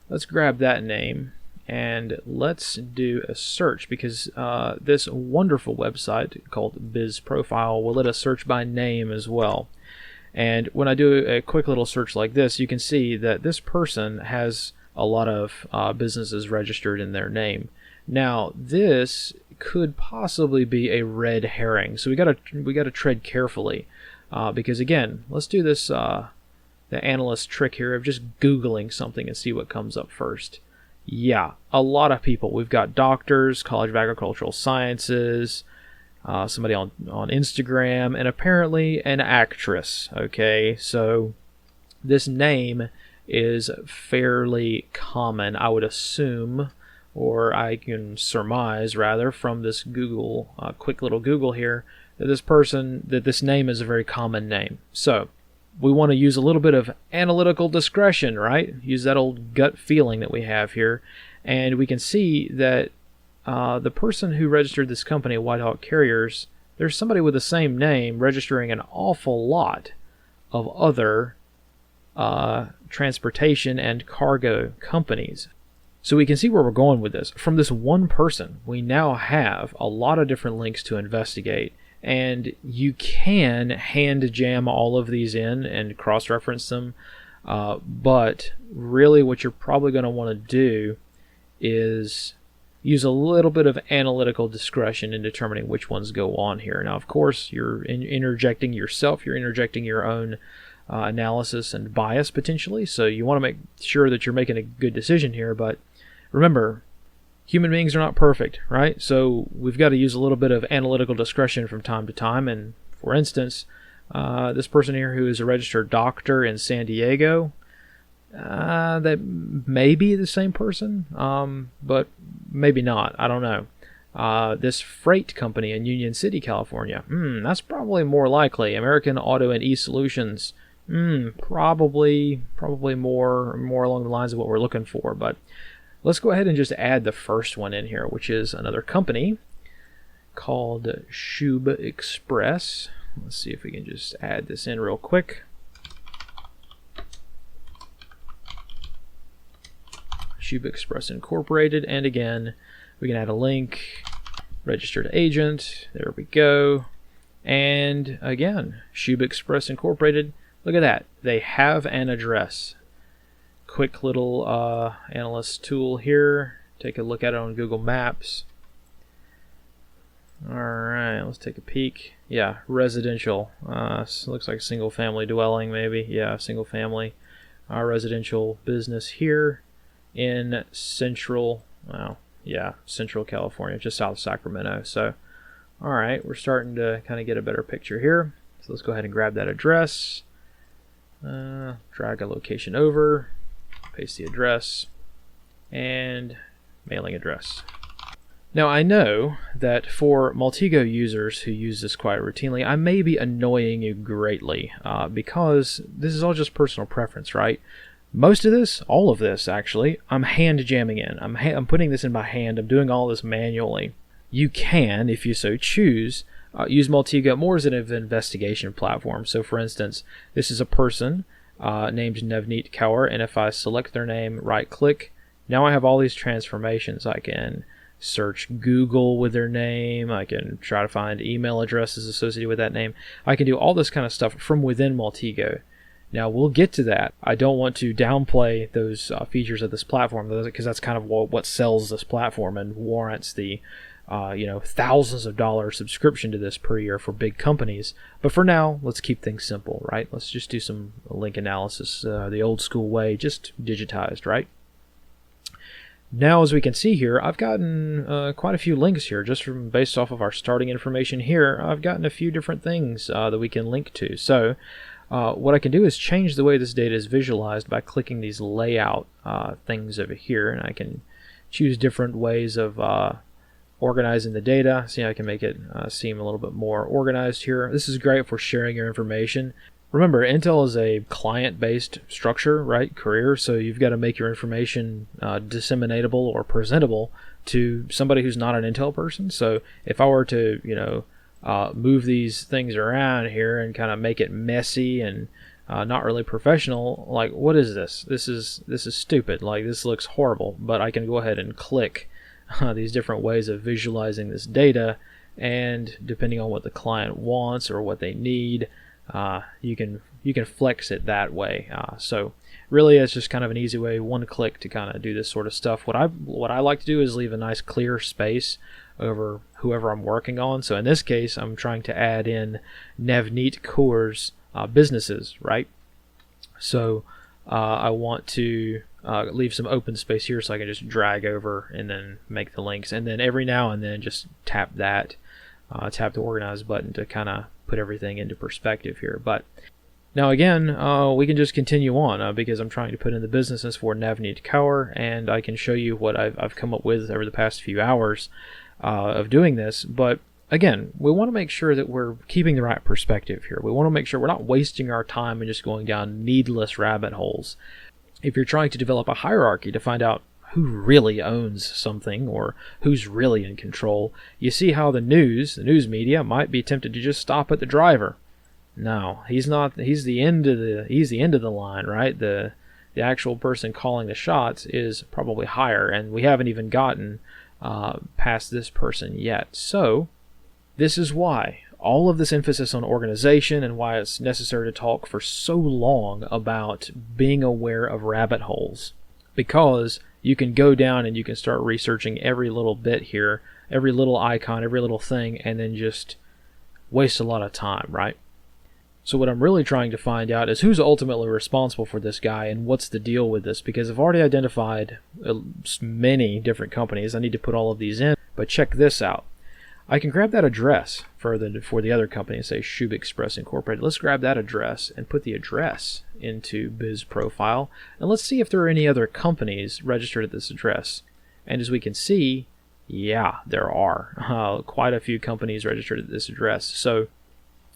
Let's grab that name and let's do a search, because this wonderful website called BizProfile will let us search by name as well. And when I do a quick little search like this, you can see that this person has a lot of businesses registered in their name. Now, this could possibly be a red herring, so we gotta tread carefully, because again, let's do this the analyst trick here of just Googling something and see what comes up first. Yeah, a lot of people. We've got doctors, College of Agricultural Sciences, somebody on Instagram, and apparently an actress. Okay, so this name is fairly common, I would assume, or I can surmise rather from this Google, quick little Google here, that this name is a very common name. So we want to use a little bit of analytical discretion, right? Use that old gut feeling that we have here, and we can see that the person who registered this company, Whitehawk Carriers, there's somebody with the same name registering an awful lot of other transportation and cargo companies. So we can see where we're going with this. From this one person, we now have a lot of different links to investigate, and you can hand jam all of these in and cross-reference them, but really what you're probably going to want to do is use a little bit of analytical discretion in determining which ones go on here. Now, of course, you're interjecting yourself, you're interjecting your own analysis and bias potentially, so you want to make sure that you're making a good decision here, but remember, human beings are not perfect, right? So we've got to use a little bit of analytical discretion from time to time, and for instance, this person here who is a registered doctor in San Diego, that may be the same person, but maybe not. I don't know. This freight company in Union City, California, that's probably more likely. American Auto and E-Solutions, probably more along the lines of what we're looking for. But let's go ahead and just add the first one in here, which is another company called Shub Express. Let's see if we can just add this in real quick. Shub Express Incorporated, and again, we can add a link, registered agent, there we go, and again, Shub Express Incorporated, look at that, they have an address. Quick little analyst tool here, take a look at it on Google Maps. Alright, let's take a peek. Yeah, residential, so looks like a single family dwelling maybe, yeah, single family, residential business here in central, well, Yeah, Central California, just south of Sacramento. So, all right, we're starting to kind of get a better picture here. So let's go ahead and grab that address, drag a location over, paste the address, and mailing address. Now I know that for Maltego users who use this quite routinely, I may be annoying you greatly because this is all just personal preference, right? Most of this, all of this actually, I'm hand jamming in. I'm putting this in by hand. I'm doing all this manually. You can, if you so choose, use Maltego more as an investigation platform. So for instance, this is a person named Navneet Kaur, and if I select their name, right click, now I have all these transformations. I can search Google with their name. I can try to find email addresses associated with that name. I can do all this kind of stuff from within Maltego. Now we'll get to that. I don't want to downplay those features of this platform because that's kind of what sells this platform and warrants the thousands of dollars subscription to this per year for big companies. But for now, let's keep things simple, right? Let's just do some link analysis the old school way, just digitized, right? Now, as we can see here, I've gotten quite a few links here just from based off of our starting information here. I've gotten a few different things that we can link to. So what I can do is change the way this data is visualized by clicking these layout things over here, and I can choose different ways of organizing the data. See, I can make it seem a little bit more organized here. This is great for sharing your information. Remember, Intel is a client-based structure, right? Career, so you've got to make your information disseminatable or presentable to somebody who's not an Intel person. So if I were to, move these things around here and kind of make it messy and not really professional, like, what is this? This is stupid. Like, this looks horrible. But I can go ahead and click these different ways of visualizing this data, and depending on what the client wants or what they need, you can flex it that way. So really, it's just kind of an easy way, one click, to kind of do this sort of stuff. What I like to do is leave a nice clear space over whoever I'm working on. So in this case, I'm trying to add in Navneet Kaur's businesses, right? So I want to leave some open space here so I can just drag over and then make the links, and then every now and then just tap the organize button to kind of put everything into perspective here. But now again, we can just continue on because I'm trying to put in the businesses for Navneet Kaur, and I can show you what I've come up with over the past few hours of doing this. But again, we want to make sure that we're keeping the right perspective here. We want to make sure we're not wasting our time and just going down needless rabbit holes. If you're trying to develop a hierarchy to find out who really owns something or who's really in control, you see how the news media might be tempted to just stop at the driver. No, he's not. He's the end of the line, right? The actual person calling the shots is probably higher, and we haven't even gotten past this person yet. So this is why all of this emphasis on organization and why it's necessary to talk for so long about being aware of rabbit holes, because you can go down and you can start researching every little bit here, every little icon, every little thing, and then just waste a lot of time, right? So what I'm really trying to find out is who's ultimately responsible for this guy and what's the deal with this, because I've already identified many different companies. I need to put all of these in, but check this out. I can grab that address for the other company and say Shub Express Incorporated. Let's grab that address and put the address into Biz Profile, and let's see if there are any other companies registered at this address. And as we can see, yeah, there are quite a few companies registered at this address. So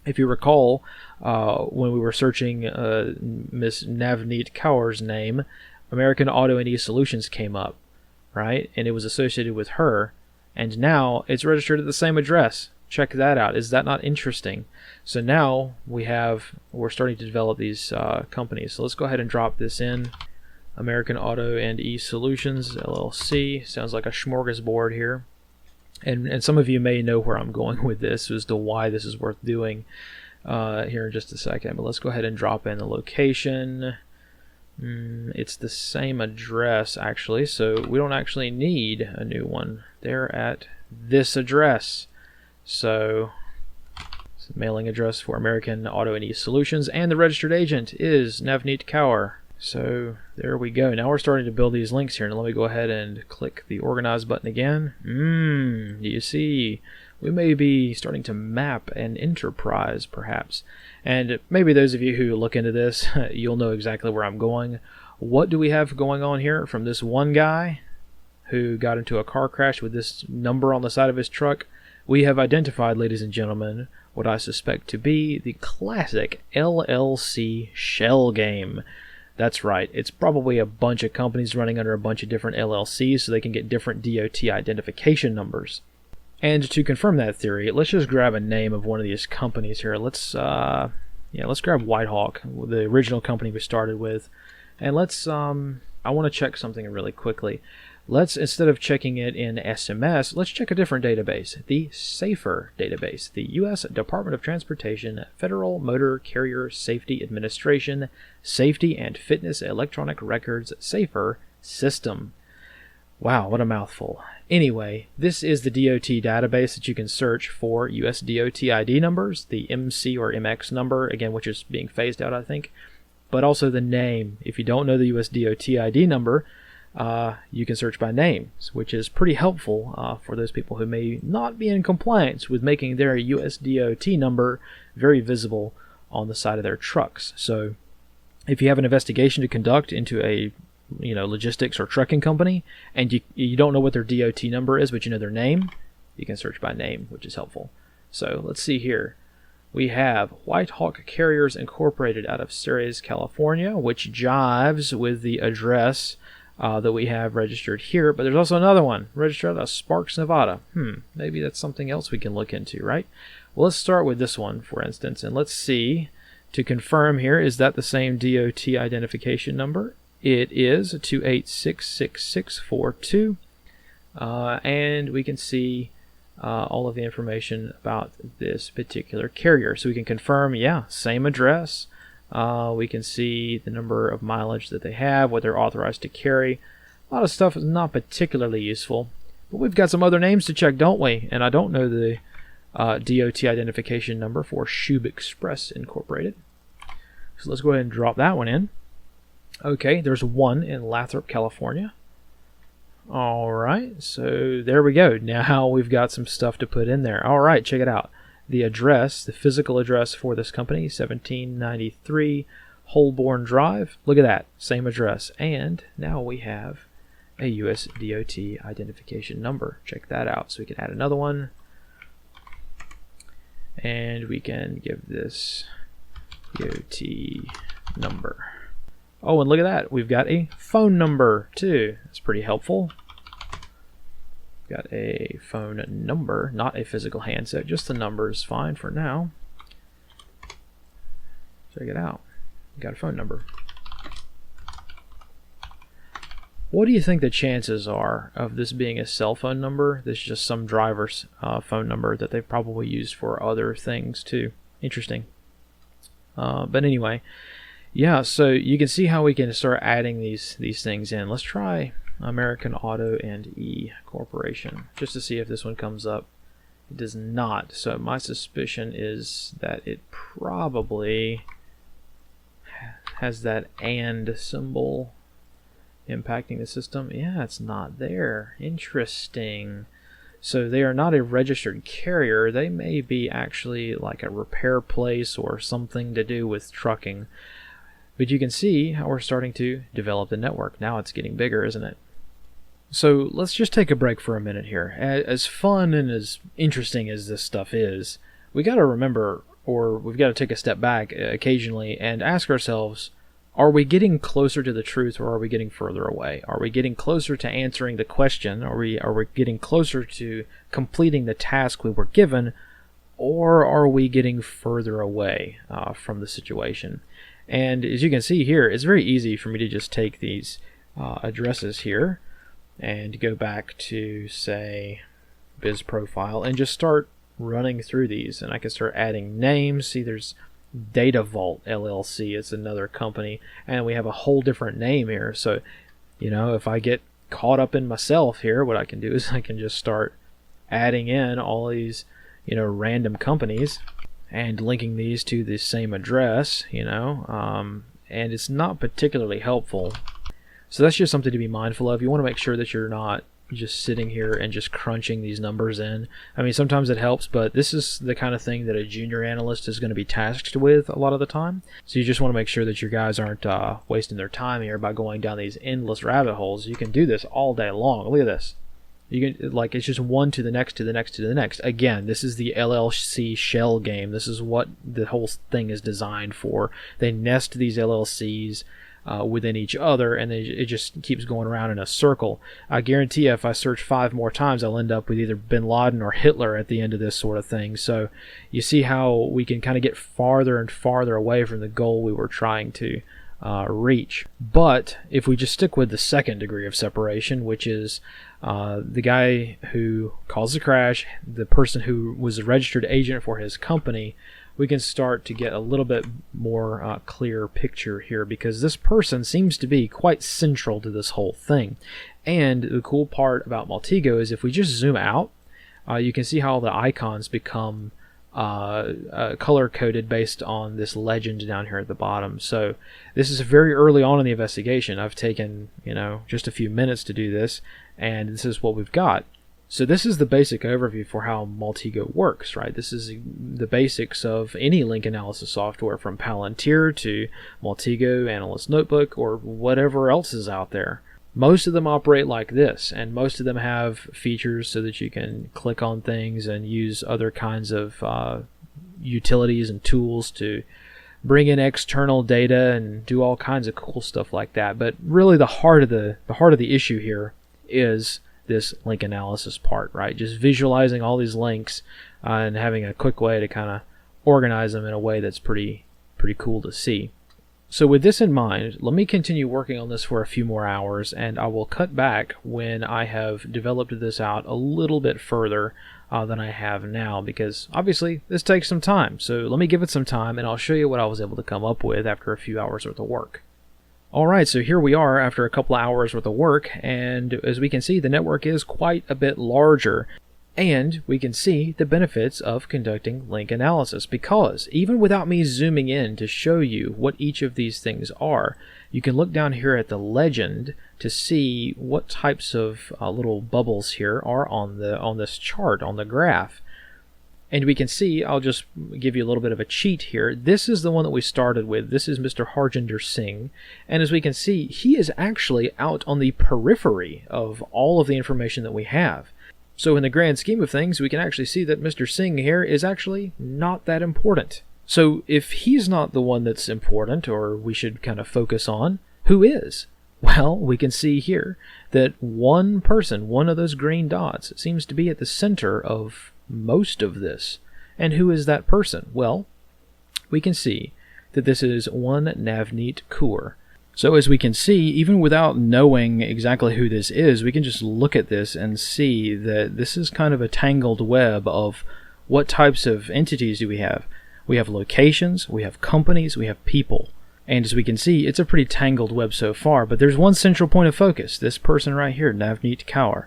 if you recall, when we were searching Miss Navneet Kaur's name, American Auto and E-Solutions came up, right? And it was associated with her. And now it's registered at the same address. Check that out. Is that not interesting? So now we're starting to develop these companies. So let's go ahead and drop this in. American Auto and E-Solutions, LLC. Sounds like a smorgasbord here. And some of you may know where I'm going with this as to why this is worth doing here in just a second. But let's go ahead and drop in the location. It's the same address, actually, so we don't actually need a new one. They're at this address. So it's the mailing address for American Auto and E-Solutions, and the registered agent is Navneet Kaur. So there we go. Now we're starting to build these links here. Now let me go ahead and click the organize button again. You see, we may be starting to map an enterprise perhaps. And maybe those of you who look into this, you'll know exactly where I'm going. What do we have going on here from this one guy who got into a car crash with this number on the side of his truck? We have identified, ladies and gentlemen, what I suspect to be the classic LLC shell game. That's right, it's probably a bunch of companies running under a bunch of different LLCs so they can get different DOT identification numbers. And to confirm that theory, let's just grab a name of one of these companies here. Let's grab Whitehawk, the original company we started with. And let's, I want to check something really quickly. Let's, instead of checking it in SMS, let's check a different database, the SAFER database, the U.S. Department of Transportation Federal Motor Carrier Safety Administration Safety and Fitness Electronic Records SAFER system. Wow, what a mouthful. Anyway, this is the DOT database that you can search for U.S. DOT ID numbers, the MC or MX number, again, which is being phased out, I think, but also the name. If you don't know the U.S. DOT ID number, you can search by names, which is pretty helpful for those people who may not be in compliance with making their US DOT number very visible on the side of their trucks. So if you have an investigation to conduct into a logistics or trucking company and you don't know what their DOT number is, but you know their name, you can search by name, which is helpful. So let's see here. We have Whitehawk Carriers Incorporated out of Ceres, California, which jives with the address that we have registered here, but there's also another one registered out of Sparks, Nevada. Maybe that's something else we can look into, right? Well, let's start with this one, for instance, and let's see, to confirm here, is that the same DOT identification number? It is 2866642, and we can see all of the information about this particular carrier. So we can confirm, yeah, same address. We can see the number of mileage that they have, what they're authorized to carry. A lot of stuff is not particularly useful, but we've got some other names to check, don't we? And I don't know the DOT identification number for Shube Express Incorporated. So let's go ahead and drop that one in. Okay, there's one in Lathrop, California. All right, so there we go. Now we've got some stuff to put in there. All right, check it out. The address, the physical address for this company, 1793 Holborn Drive. Look at that, same address. And now we have a US DOT identification number. Check that out. So we can add another one. And we can give this DOT number. Oh, and look at that. We've got a phone number too. That's pretty helpful. Got a phone number, not a physical handset. Just the number is fine for now. Check it out. Got a phone number. What do you think the chances are of this being a cell phone number? This is just some driver's phone number that they've probably used for other things too. Interesting. But anyway, yeah, so you can see how we can start adding these things in. Let's try American Auto and E Corporation just to see if this one comes up. It does not. So my suspicion is that it probably has that and symbol impacting the system. Yeah, it's not there. Interesting. So they are not a registered carrier. They may be actually like a repair place or something to do with trucking. But you can see how we're starting to develop the network. Now it's getting bigger, isn't it? So let's just take a break for a minute here. As fun and as interesting as this stuff is, we got to remember, or we've got to take a step back occasionally and ask ourselves, are we getting closer to the truth or are we getting further away? Are we getting closer to answering the question? Are we getting closer to completing the task we were given, or are we getting further away from the situation? And as you can see here, it's very easy for me to just take these addresses here and go back to, say, Biz Profile and just start running through these. And I can start adding names. See, there's Data Vault LLC. It's another company. And we have a whole different name here. So, if I get caught up in myself here, what I can do is I can just start adding in all these, random companies and linking these to the same address, and it's not particularly helpful. So that's just something to be mindful of. You want to make sure that you're not just sitting here and just crunching these numbers in. I mean, sometimes it helps, but this is the kind of thing that a junior analyst is going to be tasked with a lot of the time. So you just want to make sure that your guys aren't wasting their time here by going down these endless rabbit holes. You can do this all day long. Look at this. You can, like, it's just one to the next, to the next, to the next. Again, this is the LLC shell game. This is what the whole thing is designed for. They nest these LLCs within each other, and it just keeps going around in a circle. I guarantee you, if I search 5 more times, I'll end up with either bin Laden or Hitler at the end of this sort of thing. So you see how we can kind of get farther and farther away from the goal we were trying to reach. But if we just stick with the second degree of separation, which is the guy who caused the crash, the person who was a registered agent for his company, we can start to get a little bit more clear picture here, because this person seems to be quite central to this whole thing. And the cool part about Maltego is if we just zoom out, you can see how the icons become color-coded based on this legend down here at the bottom. So this is very early on in the investigation. I've taken, just a few minutes to do this, and this is what we've got. So this is the basic overview for how Maltego works, right? This is the basics of any link analysis software, from Palantir to Maltego, Analyst Notebook, or whatever else is out there. Most of them operate like this, and most of them have features so that you can click on things and use other kinds of utilities and tools to bring in external data and do all kinds of cool stuff like that. But really, the heart of the issue here is this link analysis part, right? Just visualizing all these links and having a quick way to kind of organize them in a way that's pretty cool to see. So with this in mind, let me continue working on this for a few more hours, and I will cut back when I have developed this out a little bit further than I have now, because obviously this takes some time. So let me give it some time, and I'll show you what I was able to come up with after a few hours worth of work. Alright, so here we are after a couple of hours worth of work, and as we can see, the network is quite a bit larger. And we can see the benefits of conducting link analysis, because even without me zooming in to show you what each of these things are, you can look down here at the legend to see what types of little bubbles here are on this chart, on the graph. And we can see, I'll just give you a little bit of a cheat here. This is the one that we started with. This is Mr. Harjinder Singh. And as we can see, he is actually out on the periphery of all of the information that we have. So in the grand scheme of things, we can actually see that Mr. Singh here is actually not that important. So if he's not the one that's important, or we should kind of focus on, who is? Well, we can see here that one person, one of those green dots, seems to be at the center of most of this. And who is that person? Well, we can see that this is one Navneet Kaur. So as we can see, even without knowing exactly who this is, we can just look at this and see that this is kind of a tangled web of what types of entities do we have. We have locations, we have companies, we have people. And as we can see, it's a pretty tangled web so far, but there's one central point of focus, this person right here, Navneet Kaur.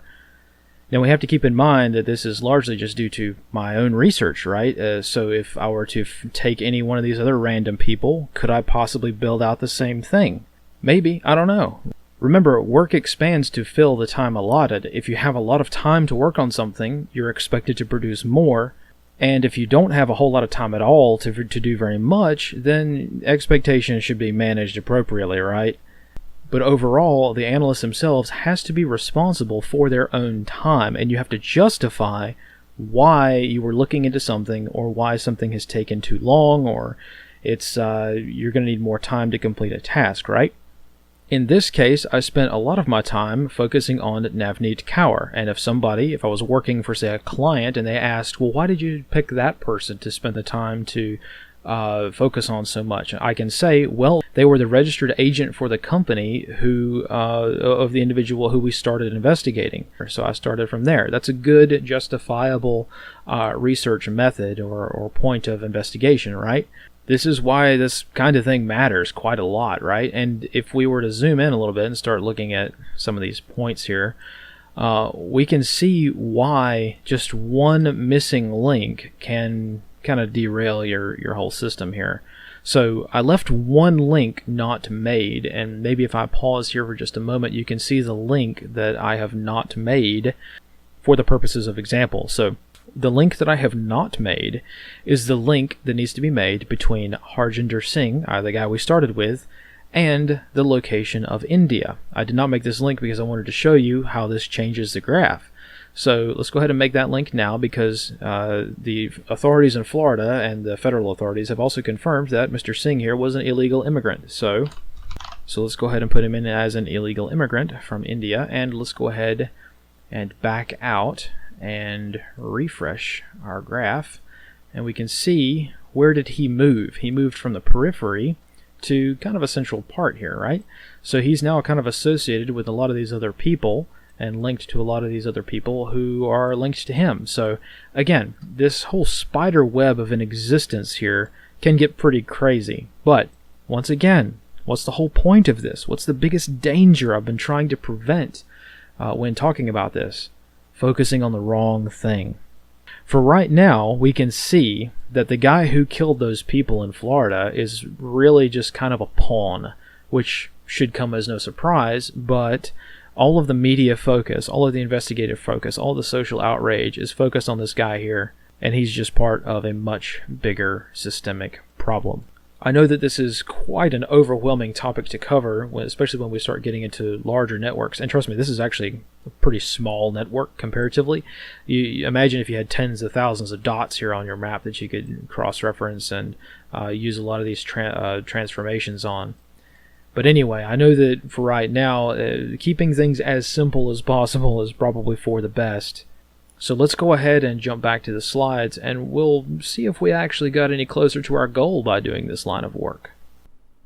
Now we have to keep in mind that this is largely just due to my own research, right? So if I were to take any one of these other random people, could I possibly build out the same thing? Maybe, I don't know. Remember, work expands to fill the time allotted. If you have a lot of time to work on something, you're expected to produce more. And if you don't have a whole lot of time at all to do very much, then expectations should be managed appropriately, right? But overall, the analysts themselves has to be responsible for their own time, and you have to justify why you were looking into something, or why something has taken too long, or it's you're going to need more time to complete a task, right? In this case, I spent a lot of my time focusing on Navneet Kaur, and if I was working for, say, a client, and they asked, well, why did you pick that person to spend the time to focus on so much? I can say, well, they were the registered agent for the company of the individual who we started investigating. So I started from there. That's a good, justifiable research method or point of investigation, right? This is why this kind of thing matters quite a lot, right? And if we were to zoom in a little bit and start looking at some of these points here, we can see why just one missing link can kind of derail your whole system here. So I left one link not made, and maybe if I pause here for just a moment, you can see the link that I have not made for the purposes of example. So the link that I have not made is the link that needs to be made between Harjinder Singh, the guy we started with, and the location of India. I did not make this link because I wanted to show you how this changes the graph. So let's go ahead and make that link now, because the authorities in Florida and the federal authorities have also confirmed that Mr. Singh here was an illegal immigrant. So let's go ahead and put him in as an illegal immigrant from India, and let's go ahead and back out and refresh our graph, and we can see, where did he move? He moved from the periphery to kind of a central part here, right? So he's now kind of associated with a lot of these other people and linked to a lot of these other people who are linked to him. So again, this whole spider web of an existence here can get pretty crazy. But once again, what's the whole point of this? What's the biggest danger I've been trying to prevent when talking about this? Focusing on the wrong thing. For right now, we can see that the guy who killed those people in Florida is really just kind of a pawn, which should come as no surprise, but all of the media focus, all of the investigative focus, all the social outrage is focused on this guy here, and he's just part of a much bigger systemic problem. I know that this is quite an overwhelming topic to cover, especially when we start getting into larger networks. And trust me, this is actually a pretty small network comparatively. You imagine if you had tens of thousands of dots here on your map that you could cross-reference and use a lot of these transformations on. But anyway, I know that for right now, keeping things as simple as possible is probably for the best. So let's go ahead and jump back to the slides, and we'll see if we actually got any closer to our goal by doing this line of work.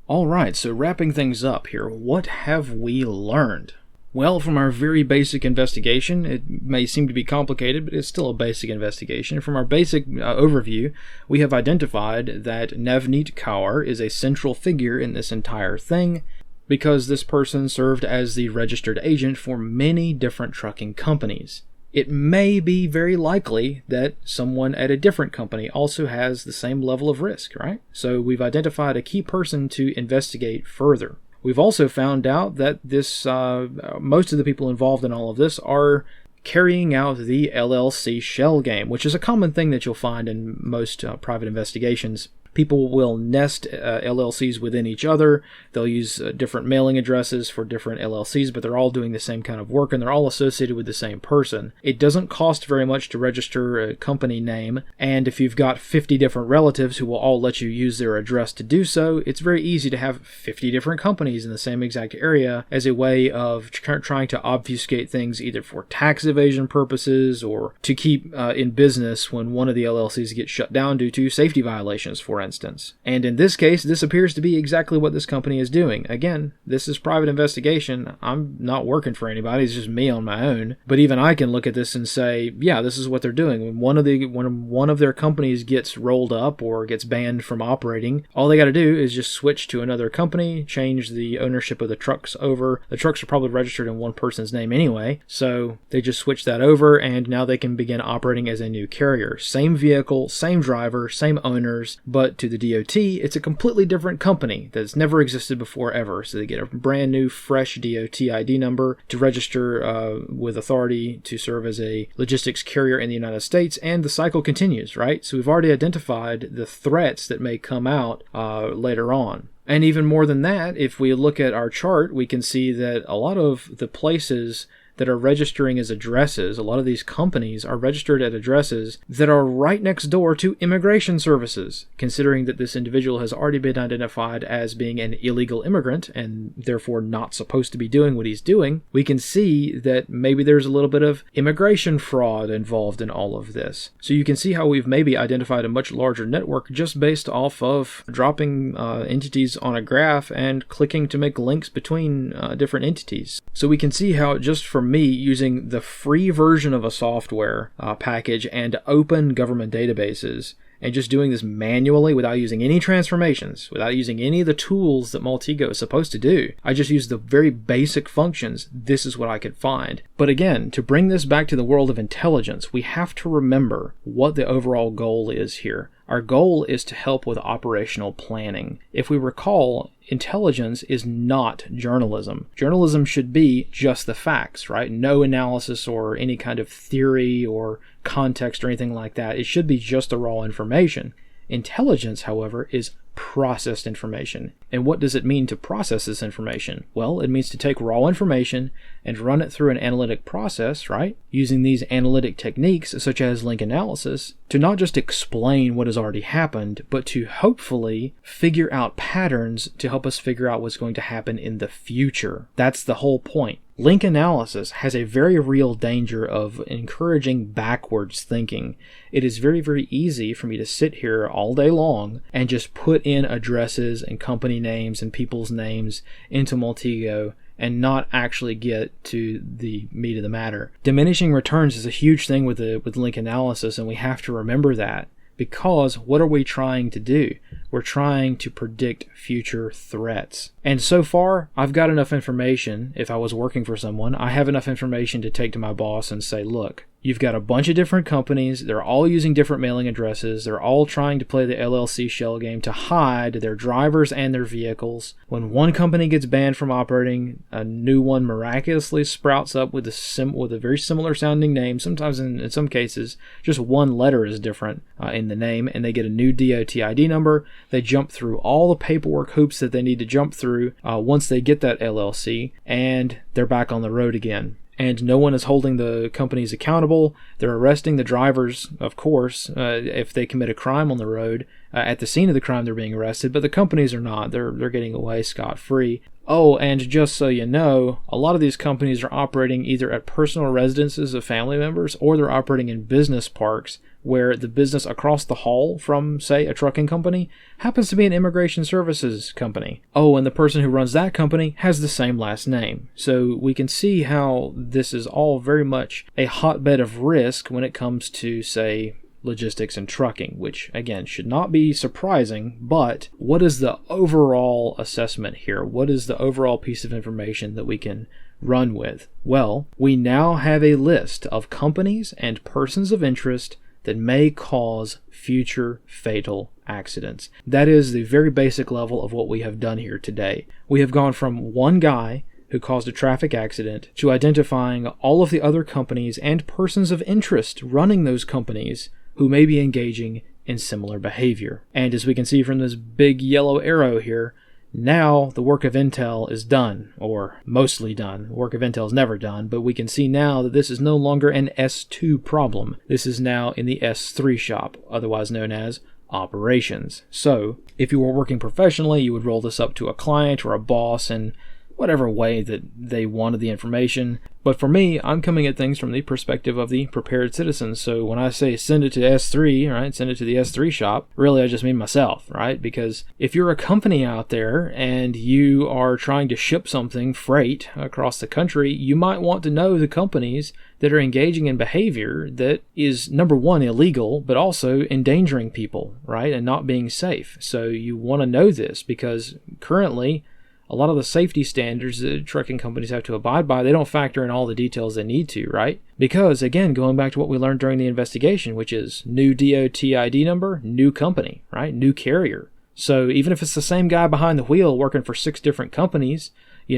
Alright, so wrapping things up here, what have we learned? Well, from our very basic investigation, it may seem to be complicated, but it's still a basic investigation. From our basic overview, we have identified that Navneet Kaur is a central figure in this entire thing, because this person served as the registered agent for many different trucking companies. It may be very likely that someone at a different company also has the same level of risk, right? So we've identified a key person to investigate further. We've also found out that this most of the people involved in all of this are carrying out the LLC shell game, which is a common thing that you'll find in most private investigations. People will nest LLCs within each other. They'll use different mailing addresses for different LLCs, but they're all doing the same kind of work, and they're all associated with the same person. It doesn't cost very much to register a company name, and if you've got 50 different relatives who will all let you use their address to do so, it's very easy to have 50 different companies in the same exact area as a way of trying to obfuscate things either for tax evasion purposes or to keep in business when one of the LLCs gets shut down due to safety violations, for instance. And in this case, this appears to be exactly what this company is doing. Again, this is private investigation. I'm not working for anybody. It's just me on my own. But even I can look at this and say, yeah, this is what they're doing. When one of their companies gets rolled up or gets banned from operating, all they got to do is just switch to another company, change the ownership of the trucks over. The trucks are probably registered in one person's name anyway, so they just switch that over, and now they can begin operating as a new carrier. Same vehicle, same driver, same owners, but to the DOT, it's a completely different company that's never existed before ever. So they get a brand new, fresh DOT ID number to register with authority to serve as a logistics carrier in the United States, and the cycle continues, right? So we've already identified the threats that may come out later on. And even more than that, if we look at our chart, we can see that a lot of the places that are registering as addresses, a lot of these companies are registered at addresses that are right next door to immigration services. Considering that this individual has already been identified as being an illegal immigrant and therefore not supposed to be doing what he's doing, we can see that maybe there's a little bit of immigration fraud involved in all of this. So you can see how we've maybe identified a much larger network just based off of dropping entities on a graph and clicking to make links between different entities. So we can see how just from me using the free version of a software package and open government databases and just doing this manually without using any transformations, without using any of the tools that Maltego is supposed to do. I just used the very basic functions. This is what I could find. But again, to bring this back to the world of intelligence, we have to remember what the overall goal is here. Our goal is to help with operational planning. If we recall, intelligence is not journalism. Journalism should be just the facts, right? No analysis or any kind of theory or context or anything like that. It should be just the raw information. Intelligence, however, is processed information. And what does it mean to process this information? Well, it means to take raw information and run it through an analytic process, right? Using these analytic techniques, such as link analysis, to not just explain what has already happened, but to hopefully figure out patterns to help us figure out what's going to happen in the future. That's the whole point. Link analysis has a very real danger of encouraging backwards thinking. It is very, very easy for me to sit here all day long and just put in addresses and company names and people's names into Maltego and not actually get to the meat of the matter. Diminishing returns is a huge thing with link analysis, and we have to remember that. Because what are we trying to do? We're trying to predict future threats. And so far, I've got enough information. If I was working for someone, I have enough information to take to my boss and say, look, you've got a bunch of different companies. They're all using different mailing addresses. They're all trying to play the LLC shell game to hide their drivers and their vehicles. When one company gets banned from operating, a new one miraculously sprouts up with a very similar sounding name. Sometimes in some cases, just one letter is different in the name, and they get a new DOT ID number. They jump through all the paperwork hoops that they need to jump through once they get that LLC, and they're back on the road again. And no one is holding the companies accountable. They're arresting the drivers, of course, if they commit a crime on the road. At the scene of the crime, they're being arrested, but the companies are not. They're getting away scot-free. Oh, and just so you know, a lot of these companies are operating either at personal residences of family members, or they're operating in business parks where the business across the hall from, say, a trucking company happens to be an immigration services company. Oh, and the person who runs that company has the same last name. So we can see how this is all very much a hotbed of risk when it comes to, say, logistics and trucking, which again should not be surprising. But what is the overall assessment here? What is the overall piece of information that we can run with? Well, we now have a list of companies and persons of interest that may cause future fatal accidents. That is the very basic level of what we have done here today. We have gone from one guy who caused a traffic accident to identifying all of the other companies and persons of interest running those companies who may be engaging in similar behavior. And as we can see from this big yellow arrow here, now the work of Intel is done, or mostly done. The work of Intel is never done, but we can see now that this is no longer an S2 problem. This is now in the S3 shop, otherwise known as operations. So, if you were working professionally, you would roll this up to a client or a boss in whatever way that they wanted the information. But for me, I'm coming at things from the perspective of the prepared citizen. So when I say send it to S3, right, send it to the S3 shop, really I just mean myself, right? Because if you're a company out there and you are trying to ship something, freight, across the country, you might want to know the companies that are engaging in behavior that is, number one, illegal, but also endangering people, right, and not being safe. So you want to know this because currently, a lot of the safety standards that trucking companies have to abide by, they don't factor in all the details they need to, right? Because, again, going back to what we learned during the investigation, which is new DOT ID number, new company, right? New carrier. So even if it's the same guy behind the wheel working for 6 different companies, you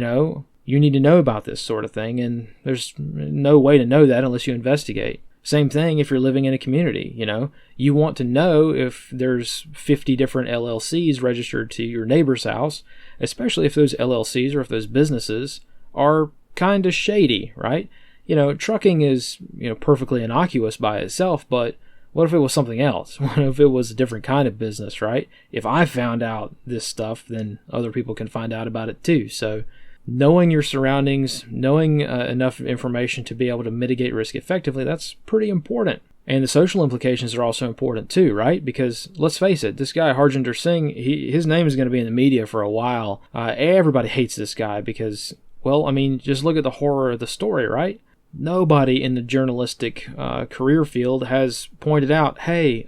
need to know about this sort of thing, and there's no way to know that unless you investigate. Same thing if you're living in a community, you want to know if there's 50 different LLCs registered to your neighbor's house, especially if those LLCs or if those businesses are kind of shady, right? Trucking is, perfectly innocuous by itself, but what if it was something else? What if it was a different kind of business, right? If I found out this stuff, then other people can find out about it too. So knowing your surroundings, knowing enough information to be able to mitigate risk effectively, that's pretty important. And the social implications are also important too, right? Because let's face it, this guy Harjinder Singh, his name is going to be in the media for a while. Everybody hates this guy because, just look at the horror of the story, right? Nobody in the journalistic career field has pointed out, hey,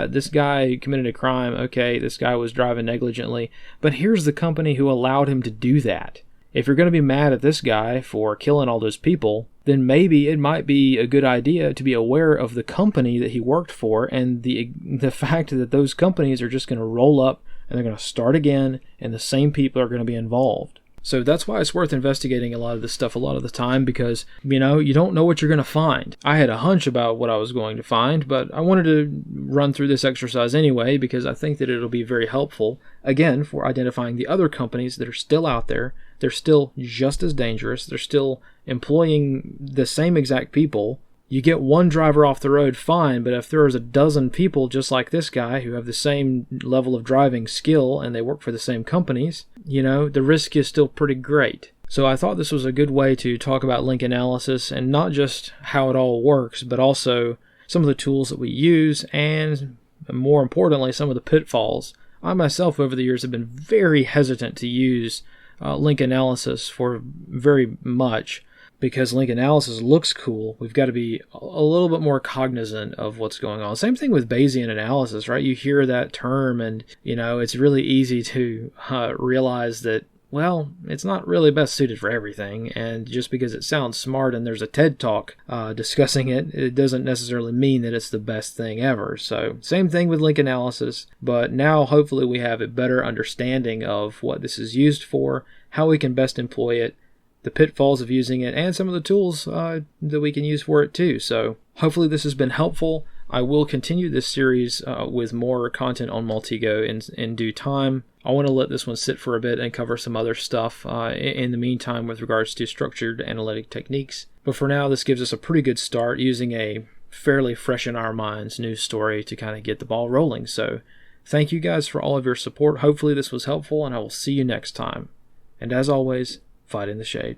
this guy committed a crime. Okay, this guy was driving negligently. But here's the company who allowed him to do that. if you're going to be mad at this guy for killing all those people, then maybe it might be a good idea to be aware of the company that he worked for and the fact that those companies are just going to roll up and they're going to start again and the same people are going to be involved. So that's why it's worth investigating a lot of this stuff a lot of the time, because, you don't know what you're going to find. I had a hunch about what I was going to find, but I wanted to run through this exercise anyway because I think that it'll be very helpful, again, for identifying the other companies that are still out there. They're still just as dangerous. They're still employing the same exact people. You get one driver off the road, fine, but if there's a dozen people just like this guy who have the same level of driving skill and they work for the same companies, the risk is still pretty great. So I thought this was a good way to talk about link analysis and not just how it all works, but also some of the tools that we use and, more importantly, some of the pitfalls. I myself over the years have been very hesitant to use link analysis for very much. Because link analysis looks cool, we've got to be a little bit more cognizant of what's going on. Same thing with Bayesian analysis, right? You hear that term and, it's really easy to realize that, well, it's not really best suited for everything. And just because it sounds smart and there's a TED Talk discussing it, it doesn't necessarily mean that it's the best thing ever. So same thing with link analysis, but now hopefully we have a better understanding of what this is used for, how we can best employ it, the pitfalls of using it, and some of the tools that we can use for it too. So hopefully this has been helpful. I will continue this series with more content on Maltego in due time. I want to let this one sit for a bit and cover some other stuff in the meantime with regards to structured analytic techniques. But for now, this gives us a pretty good start using a fairly fresh in our minds news story to kind of get the ball rolling. So thank you guys for all of your support. Hopefully this was helpful, and I will see you next time. And as always, fight in the shade.